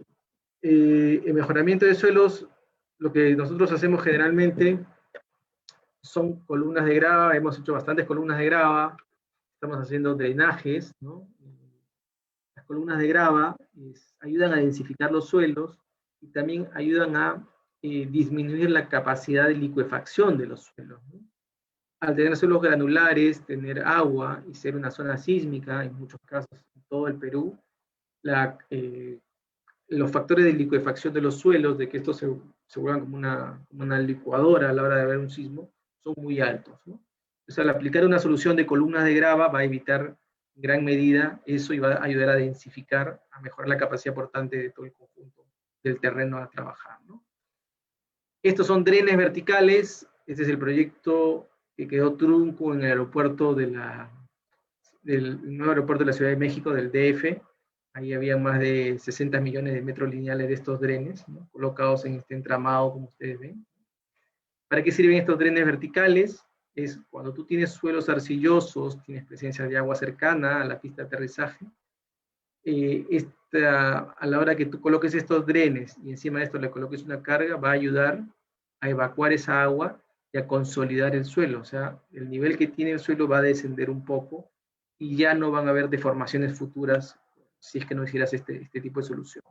lo que nosotros hacemos generalmente son columnas de grava, hemos hecho bastantes columnas de grava, estamos haciendo drenajes, ¿no? Las columnas de grava ayudan a densificar los suelos y también ayudan a disminuir la capacidad de liquefacción de los suelos, ¿no? Al tener suelos granulares, tener agua y ser una zona sísmica, en muchos casos en todo el Perú, los factores de liquefacción de los suelos, de que estos se vuelvan como una licuadora a la hora de haber un sismo, son muy altos, ¿no? Entonces, al aplicar una solución de columnas de grava, va a evitar en gran medida eso y va a ayudar a densificar, a mejorar la capacidad portante de todo el conjunto del terreno a trabajar, ¿no? Estos son drenes verticales. Este es el proyecto que quedó trunco en el aeropuerto del nuevo aeropuerto de la Ciudad de México, del DF. Ahí había más de 60 millones de metros lineales de estos drenes, ¿no? Colocados en este entramado, como ustedes ven. ¿Para qué sirven estos drenes verticales? Es cuando tú tienes suelos arcillosos, tienes presencia de agua cercana a la pista de aterrizaje, a la hora que tú coloques estos drenes y encima de esto le coloques una carga, va a ayudar a evacuar esa agua y a consolidar el suelo. O sea, el nivel que tiene el suelo va a descender un poco y ya no van a haber deformaciones futuras si es que no hicieras este tipo de solución.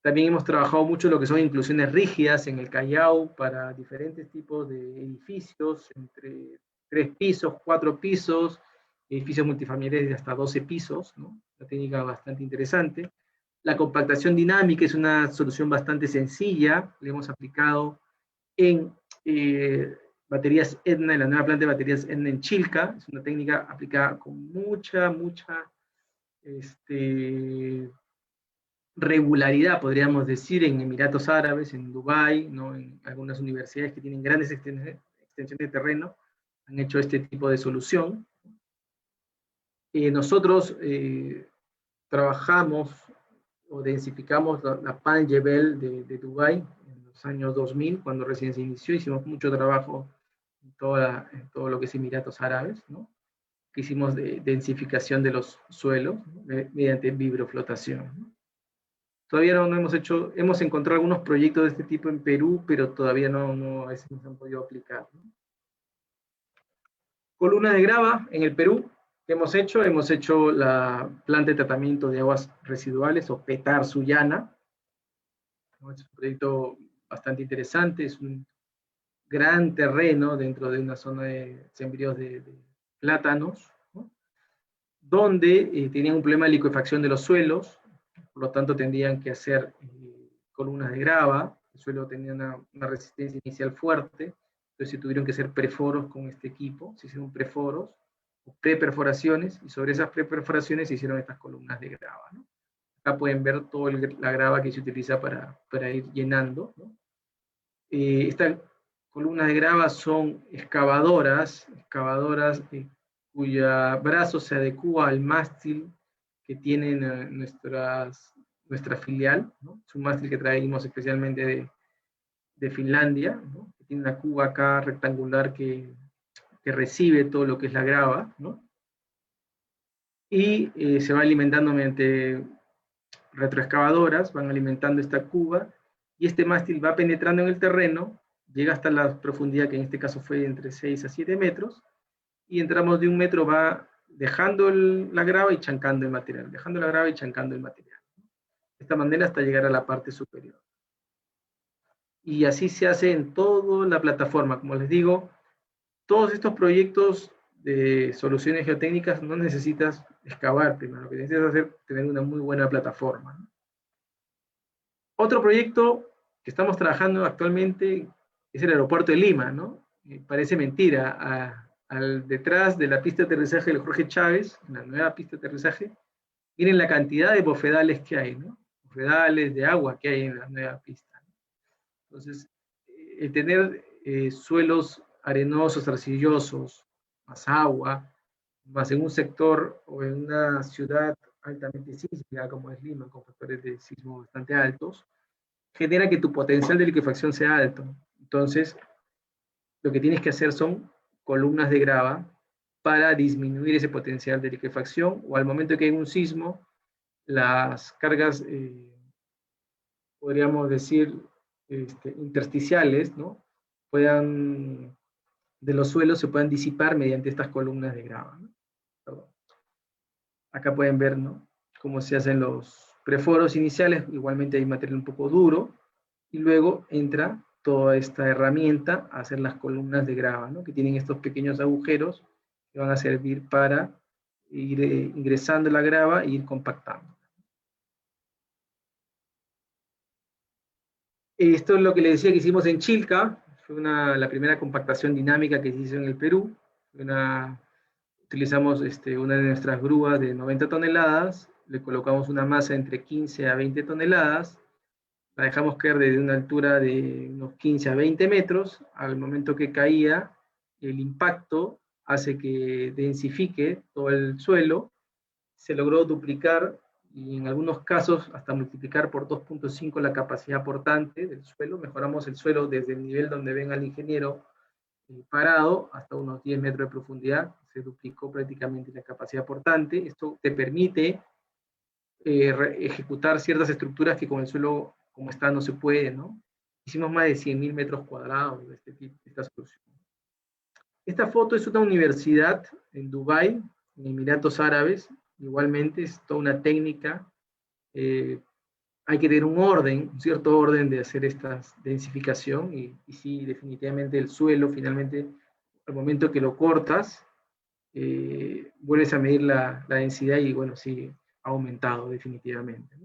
También hemos trabajado mucho lo que son inclusiones rígidas en el Callao para diferentes tipos de edificios, entre 3 pisos, 4 pisos, edificios multifamiliares de hasta 12 pisos, ¿no? Una técnica bastante interesante. La compactación dinámica es una solución bastante sencilla, le hemos aplicado en baterías Etna, en la nueva planta de baterías Etna en Chilca. Es una técnica aplicada con mucha regularidad, podríamos decir, en Emiratos Árabes, en Dubái, ¿no? En algunas universidades que tienen grandes extensiones de terreno, han hecho este tipo de solución. Nosotros trabajamos o densificamos la Pan Jebel de Dubái en los años 2000, cuando recién se inició. Hicimos mucho trabajo en todo lo que es Emiratos Árabes, ¿no? que hicimos de densificación de los suelos, ¿no? Mediante vibroflotación, ¿no? Todavía no hemos encontrado algunos proyectos de este tipo en Perú, pero todavía no se han podido aplicar, ¿no? Columnas de grava en el Perú, ¿qué hemos hecho? Hemos hecho la planta de tratamiento de aguas residuales, o PETAR Sullana, ¿no? Es un proyecto bastante interesante, es un gran terreno dentro de una zona de sembríos de plátanos, ¿no? Donde tenían un problema de liquefacción de los suelos, por lo tanto tendrían que hacer columnas de grava, el suelo tenía una resistencia inicial fuerte, entonces se tuvieron que hacer preforos con este equipo, se hicieron preforos, o preperforaciones, y sobre esas preperforaciones se hicieron estas columnas de grava, ¿no? Acá pueden ver toda la grava que se utiliza para ir llenando, ¿no? Estas columnas de grava son excavadoras cuya brazo se adecua al mástil que tienen nuestra filial, ¿no? Es un mástil que traímos especialmente de Finlandia, ¿no? Que tiene una cuba acá rectangular que recibe todo lo que es la grava, ¿no? Y se va alimentando mediante retroexcavadoras, van alimentando esta cuba, y este mástil va penetrando en el terreno, llega hasta la profundidad, que en este caso fue entre 6 a 7 metros, y entramos de 1 metro, va dejando la grava y chancando el material, dejando la grava y chancando el material. De esta manera hasta llegar a la parte superior. Y así se hace en toda la plataforma. Como les digo, todos estos proyectos de soluciones geotécnicas no necesitas excavar primero, lo que necesitas hacer es tener una muy buena plataforma, ¿no? Otro proyecto que estamos trabajando actualmente es el aeropuerto de Lima, ¿no? Parece mentira, detrás de la pista de aterrizaje del Jorge Chávez, en la nueva pista de aterrizaje, miren la cantidad de bofedales que hay, ¿no? Bofedales de agua que hay en la nueva pista, ¿no? Entonces, el tener suelos arenosos, arcillosos, más agua, más en un sector o en una ciudad altamente sísmica como es Lima, con factores de sismo bastante altos, genera que tu potencial de liquefacción sea alto. Entonces, lo que tienes que hacer son columnas de grava para disminuir ese potencial de liquefacción, o al momento que hay un sismo, las cargas, podríamos decir, intersticiales, ¿no? De los suelos se puedan disipar mediante estas columnas de grava, ¿no? Perdón. Acá pueden ver, ¿no?, cómo se hacen los preforos iniciales. Igualmente hay material un poco duro, y luego entra toda esta herramienta a hacer las columnas de grava, ¿no?, que tienen estos pequeños agujeros que van a servir para ir ingresando la grava e ir compactando. Esto es lo que les decía que hicimos en Chilca. Fue la primera compactación dinámica que se hizo en el Perú. Utilizamos una de nuestras grúas de 90 toneladas, le colocamos una masa entre 15 a 20 toneladas, la dejamos caer desde una altura de unos 15 a 20 metros, al momento que caía, el impacto hace que densifique todo el suelo, se logró duplicar y en algunos casos hasta multiplicar por 2.5 la capacidad portante del suelo. Mejoramos el suelo desde el nivel donde ven al ingeniero parado hasta unos 10 metros de profundidad, se duplicó prácticamente la capacidad portante. Esto te permite ejecutar ciertas estructuras que con el suelo como está no se puede, ¿no? Hicimos más de 100.000 metros cuadrados de esta solución. Esta foto es una universidad en Dubái, en Emiratos Árabes. Igualmente es toda una técnica. Hay que tener un cierto orden de hacer esta densificación, y sí, definitivamente el suelo, finalmente, al momento que lo cortas, vuelves a medir la densidad y, bueno, sí, ha aumentado definitivamente, ¿no?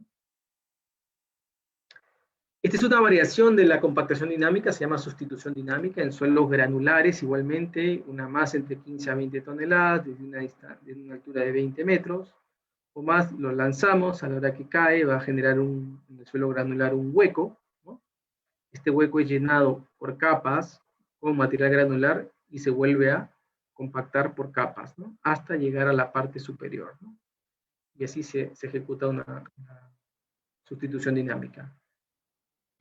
Esta es una variación de la compactación dinámica, se llama sustitución dinámica, en suelos granulares. Igualmente, una masa entre 15 a 20 toneladas, desde una altura de 20 metros, o más, lo lanzamos. A la hora que cae va a generar en el suelo granular un hueco, ¿no? Este hueco es llenado por capas con material granular y se vuelve a compactar por capas, ¿no?, hasta llegar a la parte superior, ¿no? Y así se ejecuta una sustitución dinámica.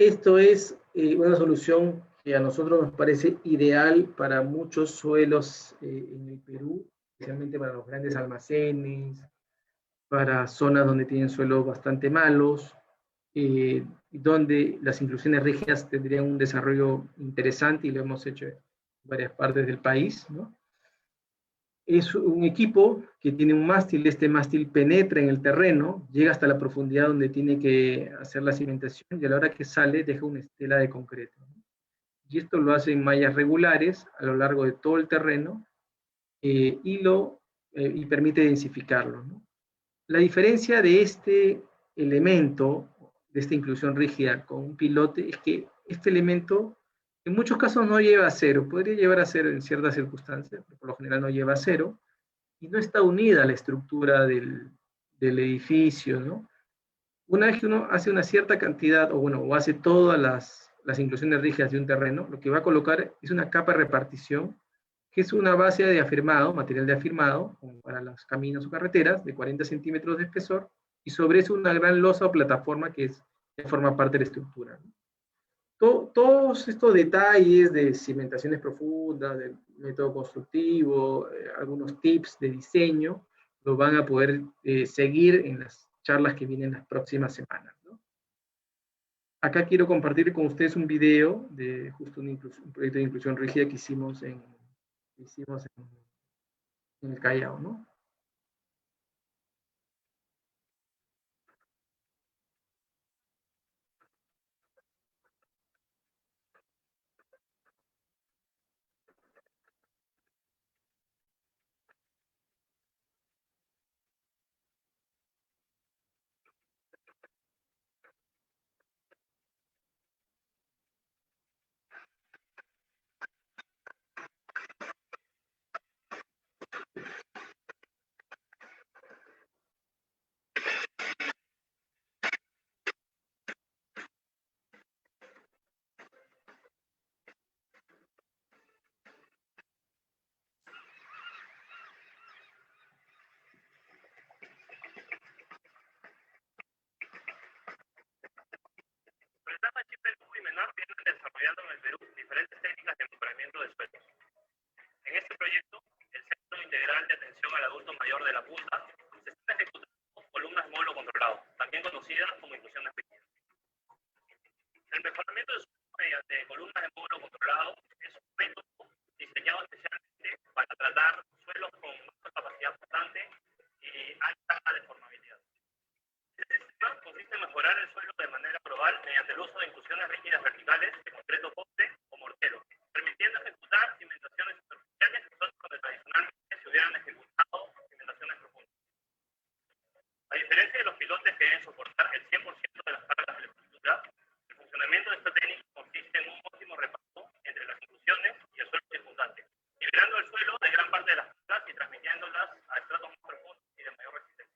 Esto es una solución que a nosotros nos parece ideal para muchos suelos en el Perú, especialmente para los grandes almacenes, para zonas donde tienen suelos bastante malos, donde las inclusiones rígidas tendrían un desarrollo interesante y lo hemos hecho en varias partes del país, ¿no? Es un equipo que tiene un mástil, este mástil penetra en el terreno, llega hasta la profundidad donde tiene que hacer la cimentación y a la hora que sale deja una estela de concreto, ¿no? Y esto lo hace en mallas regulares a lo largo de todo el terreno y permite densificarlo, ¿no? La diferencia de este elemento, de esta inclusión rígida con un pilote, es que este elemento en muchos casos no lleva acero, podría llevar acero en ciertas circunstancias, pero por lo general no lleva acero, y no está unida a la estructura del edificio, ¿no? Una vez que uno hace una cierta cantidad, o hace todas las inclusiones rígidas de un terreno, lo que va a colocar es una capa de repartición, que es una base de afirmado, material de afirmado, como para los caminos o carreteras, de 40 centímetros de espesor, y sobre eso una gran losa o plataforma que forma parte de la estructura, ¿no? Todos estos detalles de cimentaciones profundas, del método constructivo, algunos tips de diseño, lo van a poder seguir en las charlas que vienen las próximas semanas, ¿no? Acá quiero compartir con ustedes un video de justo un proyecto de inclusión rígida que hicimos en el Callao, ¿no? Desarrollando en el Perú diferentes técnicas de mejoramiento de suelos. En este proyecto, el Centro Integral de Atención al Adulto Mayor de La Punta se está ejecutando columnas de módulo controlado, también conocidas como inclusiones rígidas. El mejoramiento de suelos mediante columnas de módulo controlado es un método diseñado especialmente para tratar suelos con baja capacidad portante y alta deformabilidad. Este sistema consiste en mejorar el suelo de manera global mediante el uso de inclusiones rígidas verticales de concreto poste o mortero, permitiendo ejecutar cimentaciones superficiales que son donde tradicionalmente se hubieran ejecutado cimentaciones profundas. A diferencia de los pilotes que deben soportar el 100% de las cargas de la estructura, el funcionamiento de esta técnica consiste en un óptimo reparto entre las inclusiones y el suelo circundante, liberando el suelo de gran parte de las cargas y transmitiéndolas a estratos más profundos y de mayor resistencia.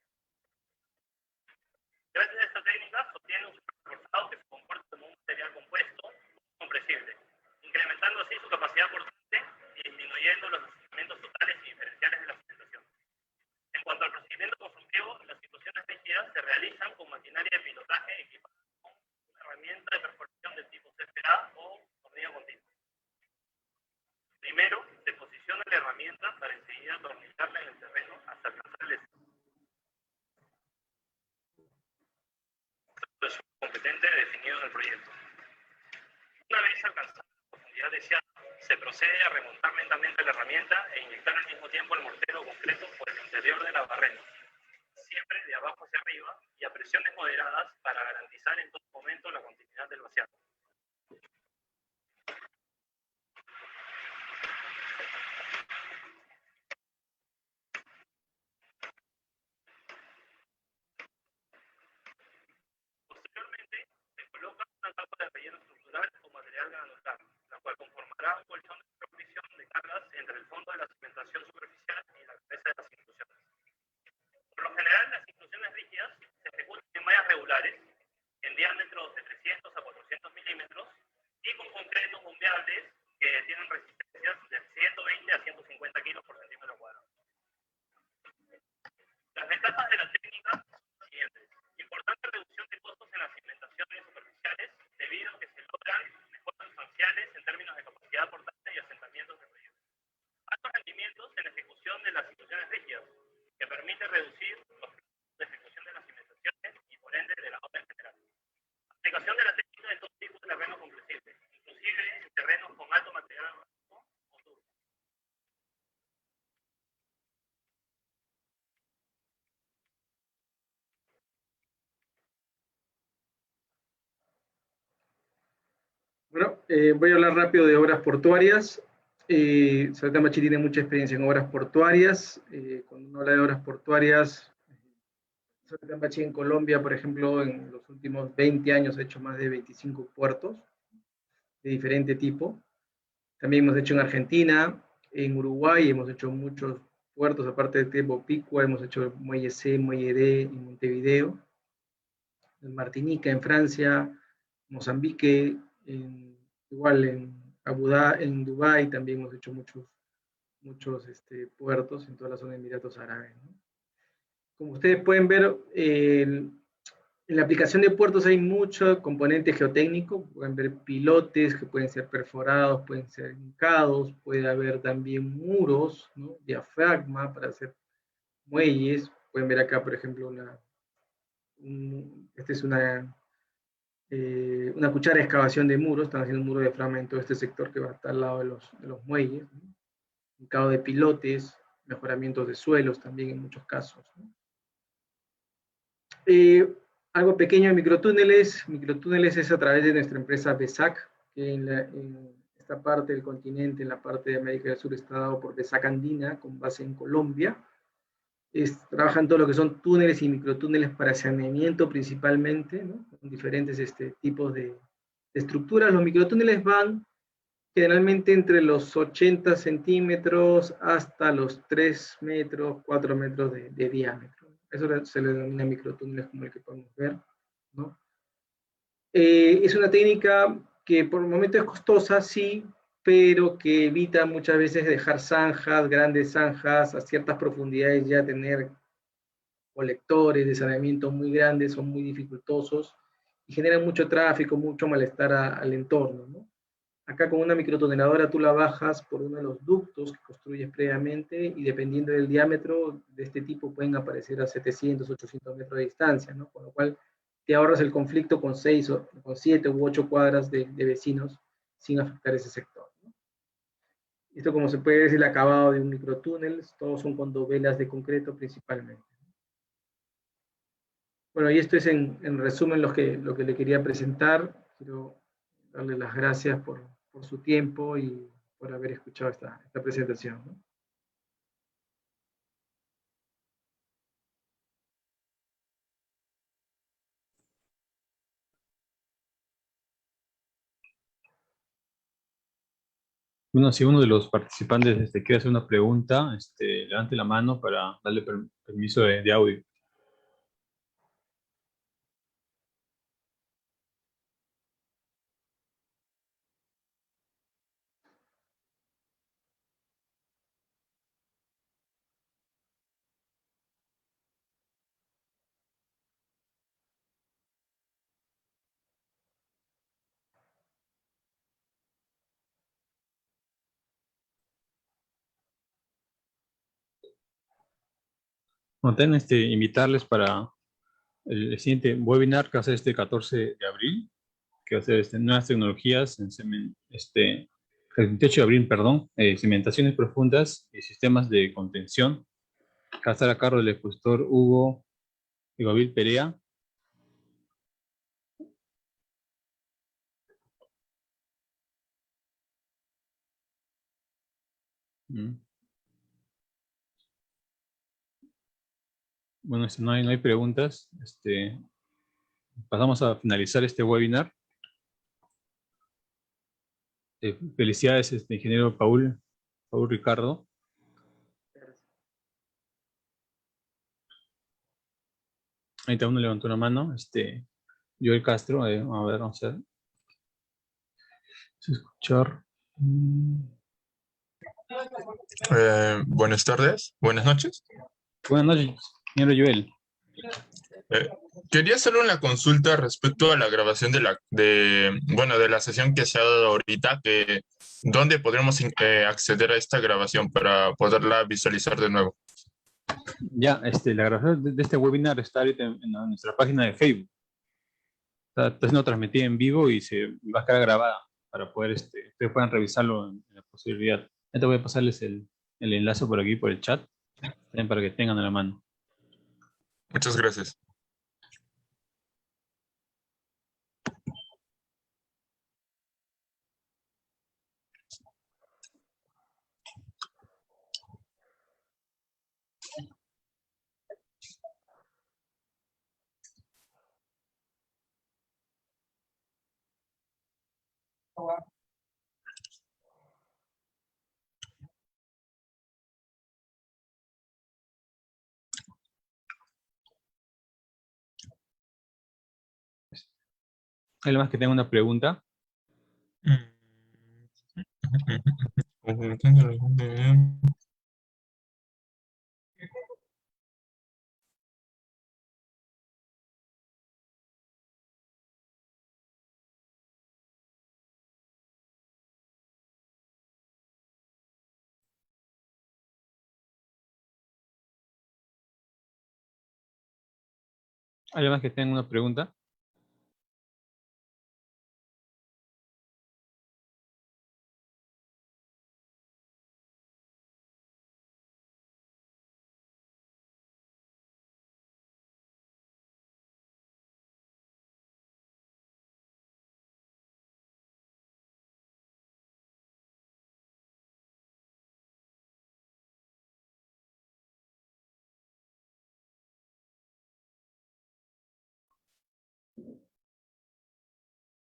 Gracias a esta técnica se obtiene un suelo reforzado que se comporta como un material compuesto compresible, incrementando así su capacidad portante y disminuyendo los deslizamientos totales y diferenciales de la cimentación. En cuanto al procedimiento constructivo, las inclusiones rígidas se realizan con maquinaria de pilotaje equipada con una herramienta de perforación del tipo CFA o tornillo continuo. Primero, se posiciona la herramienta para enseguida atornillarla en el terreno hasta alcanzar el competente definido en el proyecto. Una vez alcanzada la profundidad deseada, se procede a remontar lentamente la herramienta e inyectar al mismo tiempo el mortero concreto por el interior de la barrena, siempre de abajo hacia arriba y a presiones moderadas para garantizar en todo momento la continuidad del vaciado. Posteriormente, se coloca una capa de relleno estructural o material granular, la cual conformará un colchón de supervisión de cargas entre el fondo de la cimentación superficial y la cabeza de las inclusiones. Por lo general, las inclusiones rígidas se ejecutan en mallas regulares en diámetro que permite reducir los tiempos de ejecución de las cimentaciones y por ende de la obra en general. Aplicación de la técnica en todo tipo de terrenos compresibles, inclusive en terrenos con alto material orgánico o turbo. Bueno, voy a hablar rápido de obras portuarias. Saltambachi tiene mucha experiencia en obras portuarias. Cuando uno habla de obras portuarias, Saltambachi en Colombia, por ejemplo, en los últimos 20 años ha hecho más de 25 puertos de diferente tipo. También hemos hecho en Argentina, en Uruguay hemos hecho muchos puertos, aparte de Tebo Picua, hemos hecho Muelle C, Muelle D en Montevideo, en Martinica, en Francia, Mozambique, igual en Abu Dhabi, en Dubái también hemos hecho muchos puertos en toda la zona de Emiratos Árabes, ¿no? Como ustedes pueden ver, en la aplicación de puertos hay mucho componente geotécnico, pueden ver pilotes que pueden ser perforados, pueden ser hincados, puede haber también muros, ¿no? Diafragma para hacer muelles, pueden ver acá, por ejemplo, esta es una cuchara de excavación de muros, están haciendo un muro de diafragma en todo este sector que va a estar al lado de los muelles, ¿no? Hincado de pilotes, mejoramientos de suelos también en muchos casos, ¿no? Algo pequeño de microtúneles. Microtúneles es a través de nuestra empresa BESAC, que en esta parte del continente, en la parte de América del Sur, está dado por BESAC Andina, con base en Colombia. Trabajan todo lo que son túneles y microtúneles para saneamiento principalmente, ¿no? Con diferentes tipos de estructuras. Los microtúneles van generalmente entre los 80 centímetros hasta los 3 metros, 4 metros de diámetro. Eso se le denomina microtúneles, como el que podemos ver, ¿no? Es una técnica que por el momento es costosa, sí, pero que evita muchas veces dejar zanjas, grandes zanjas, a ciertas profundidades ya tener colectores de saneamiento muy grandes, son muy dificultosos y generan mucho tráfico, mucho malestar al entorno, ¿no? Acá con una microtuneladora tú la bajas por uno de los ductos que construyes previamente y dependiendo del diámetro de este tipo pueden aparecer a 700, 800 metros de distancia, ¿no? Con lo cual te ahorras el conflicto con 6 o con 7 u 8 cuadras de vecinos sin afectar ese sector, ¿no? Esto, como se puede ver, es el acabado de un microtúnel, todos son con dovelas de concreto principalmente. Bueno, y esto es en resumen lo que le quería presentar. Quiero darle las gracias por su tiempo y por haber escuchado esta presentación, ¿no? Bueno, si uno de los participantes quiere hacer una pregunta, levante la mano para darle permiso de audio. Bueno, invitarles para el siguiente webinar que va a ser este 14 de abril, que va a ser nuevas tecnologías en el 28 de abril, perdón, cimentaciones profundas y sistemas de contención, que va a estar a cargo del expositor Hugo Iguavil Perea. Bueno, no hay preguntas. Pasamos a finalizar este webinar. Felicidades, ingeniero Paul Ricardo. Ahí está, uno levantó una mano. Joel Castro, a ver, vamos a ver. Escuchar. Buenas tardes, buenas noches. Buenas noches, señor Joel. Quería hacer una consulta respecto a la grabación de la sesión que se ha dado ahorita, ¿dónde podremos acceder a esta grabación para poderla visualizar de nuevo? Ya, la grabación de este webinar está ahorita en nuestra página de Facebook. Está siendo transmitida en vivo y se va a quedar grabada para poder, ustedes puedan revisarlo en la posibilidad. Ahorita voy a pasarles el enlace por aquí, por el chat, también para que tengan a la mano. Muchas gracias. ¿Hay más que tenga una pregunta? ¿Hay más que tenga una pregunta?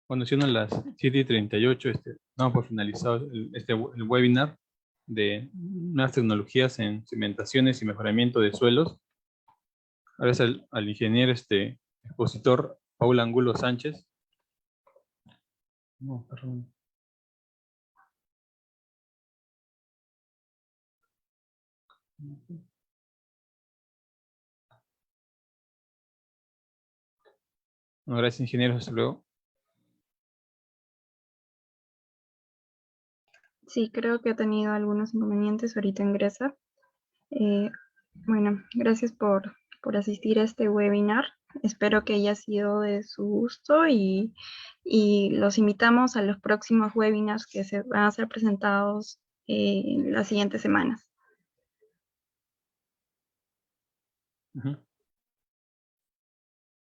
Cuando siendo las 7:38, damos por finalizado el webinar de nuevas tecnologías en cimentaciones y mejoramiento de suelos. Gracias al ingeniero expositor Paul Angulo Sánchez. No, perdón. No, gracias, ingenieros. Hasta luego. Sí, creo que ha tenido algunos inconvenientes, ahorita ingresa. Bueno, gracias por asistir a este webinar. Espero que haya sido de su gusto y los invitamos a los próximos webinars que se van a ser presentados en las siguientes semanas. Ujú.